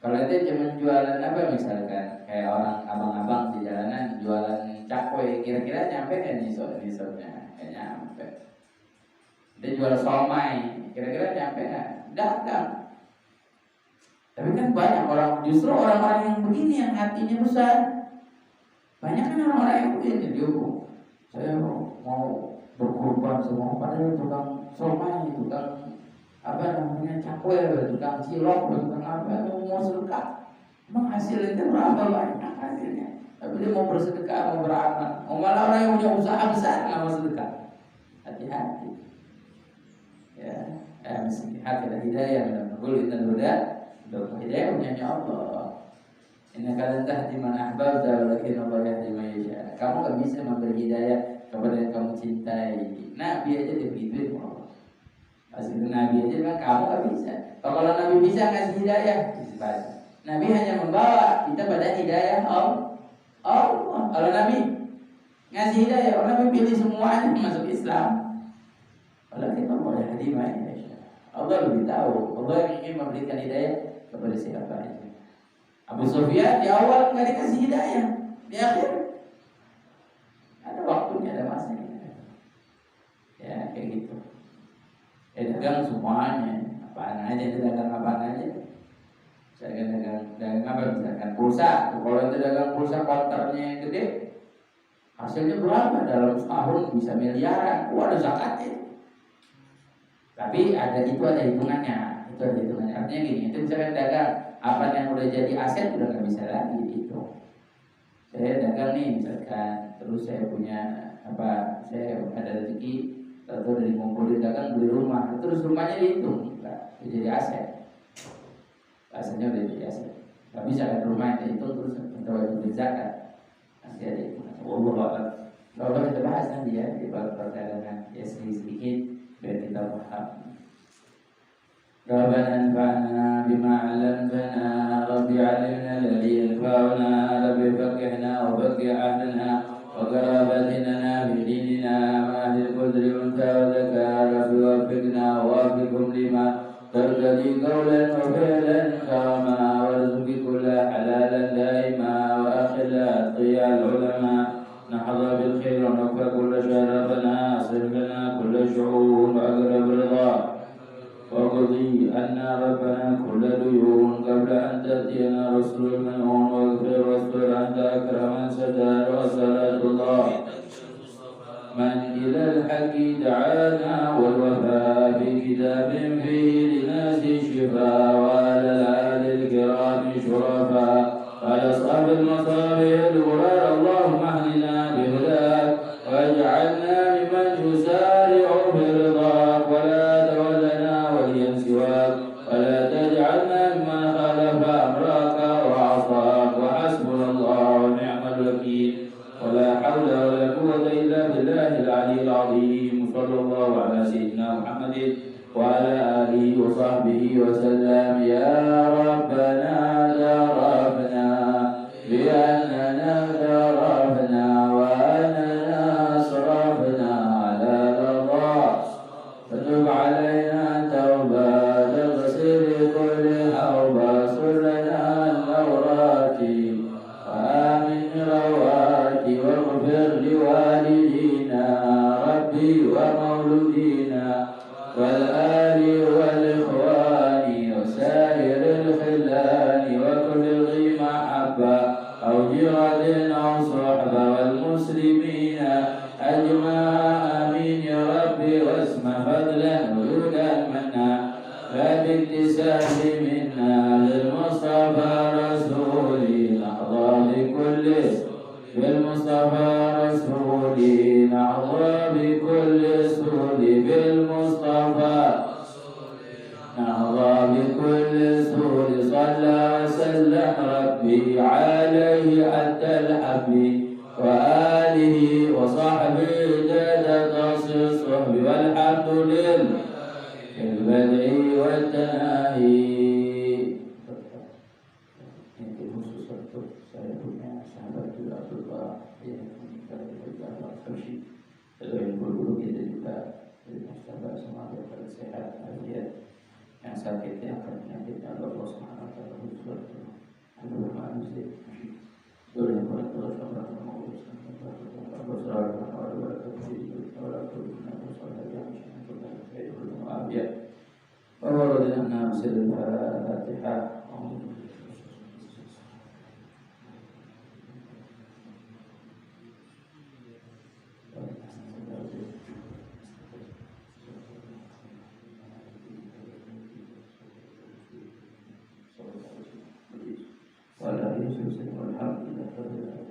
Kalau itu cuma jualan apa misalkan kayak orang abang-abang di jalanan jualan cakwe, kira-kira nyampe kan nisabnya? Kayak nyampe. Dia jual somai, kira-kira nyampe nggak? Dagang. Tapi kan banyak orang, justru orang-orang yang begini yang hatinya besar. Banyak kan orang-orang yang begini, dia saya mau berkorban semua, padahal tukang somai, tukang apa namanya cakwe, tukang cilok, tukang apa, mau sedekah. Emang hasilnya berapa banyak hasilnya? Tapi dia mau bersedekah, mau beramal. Malah orang yang punya usaha besar nggak mau sedekah. Hati-hati. Ya, mesti hati ada hidayah dan naqul dan huda. Hidayah punya Allah. Inna kalian tahdi man ahbabta walakin Allah yahdi man yasha. Kamu enggak bisa memberi hidayah kepada yang kamu cintai. Nabi aja dibegituin Allah. Asli Nabi aja kan kamu enggak bisa. Kalau Nabi bisa ngasih hidayah, Nabi hanya membawa kita pada hidayah Allah. Kalau Nabi ngasih hidayah, orang Nabi pilih semuanya masuk Islam. Walakin Allah yahdi man yasha. Allah lebih tahu. Allah yang ingin memberikan hidayah kepada siapa aja. Abu Sufyan di awal nggak dikasih hidayah, di akhir ada waktunya, ada masanya. Ya kayak gitu. Dagang semuanya, apaan aja, dagang apaan aja. Saya dagang apa misalkan pulsa. Kalau itu dagang pulsa konternya yang gede, hasilnya berapa? Dalam setahun bisa miliaran. Ada zakatnya. Tapi ada hitungannya. Itu ada hitungannya. Artinya gini, itu misalkan dagang apa yang udah jadi aset udah nggak bisa lagi gitu. Saya dagang nih misalkan, terus saya punya apa, saya ada rezeki, atau dari ngumpulin dagang beli rumah, terus rumahnya dihitung, nggak jadi aset. Asetnya udah jadi aset. Nggak bisa kan rumah itu terus untuk wajib zakat. Nanti ada itu. Kalau kita bahas nanti ya di bab perdagangan ya sedikit biar kita paham. ربنا انفعنا بما علمتنا رب علمنا الذي ينفعنا رب فقهنا وفقه أهلنا وقرابتنا في ديننا وأهل القدر أنت وذكاء رب وفقنا ووفقهم لما ترتدي قولا وفعلا كرما وارزق كل حلالا دائما وأخل أتقياء العلماء نحظى بالخير ونكفى كل شرفنا أصرف لنا كل شعور وأقرب رضا وقضي أن ربنا كل ديون قبل أن تأتينا رسول المنعون واغفر واستر أنت أكرم من ستار وصلاة الله من إلى الحق دعانا والوفاء بكتاب فيه لناس الشفاء وعلى الآل الكرام شرفاء وعلى أصحاب المصابيح الغرار اللهم اهدنا بهداك واجعلنا ممن يسارع برضاك ولا ولا تجعلنا ممن خالف أمرك وعصاك وحسبنا الله ونعم الوكيل ولا حول ولا قوة إلا بالله العلي العظيم صلى الله على سيدنا محمد وعلى آله وصحبه وسلم يا ربنا اعترفنا بأننا اعترفنا وأننا أسرفنا على رضاك فتب علينا توبة تغسل كل حوبة سرنا النورات وآمن رواتي واغفر لوالدينا ربي ومولودينا والآل والإخوان وسائر الخلان وكل ذي محبة أو جرد أو صحبة والمسلمين أجمع آمين يا ربي واسمع فضلا وجودا منا لا باكتساب منا للمصطفى رسولي نحظى بكل بالمصطفى رسولي نحظى بكل سول بالمصطفى نحظى بكل سول صلى وسلم ربي عليه أدى الحبيب وآله وصحبه جاد تصل الصحب والحمد لله في البدء والتناهي. Ini khusus untuk saya punya sahabat juga Abdullah yang meninggal di Jawa Persi. Selain guru kita juga sahabat semoga sehat, afiat, yang sakit yang penyakit Allah Subhanahu wa taala Ya. Wawaladina bisirul Fatihah. Walhamdulillah.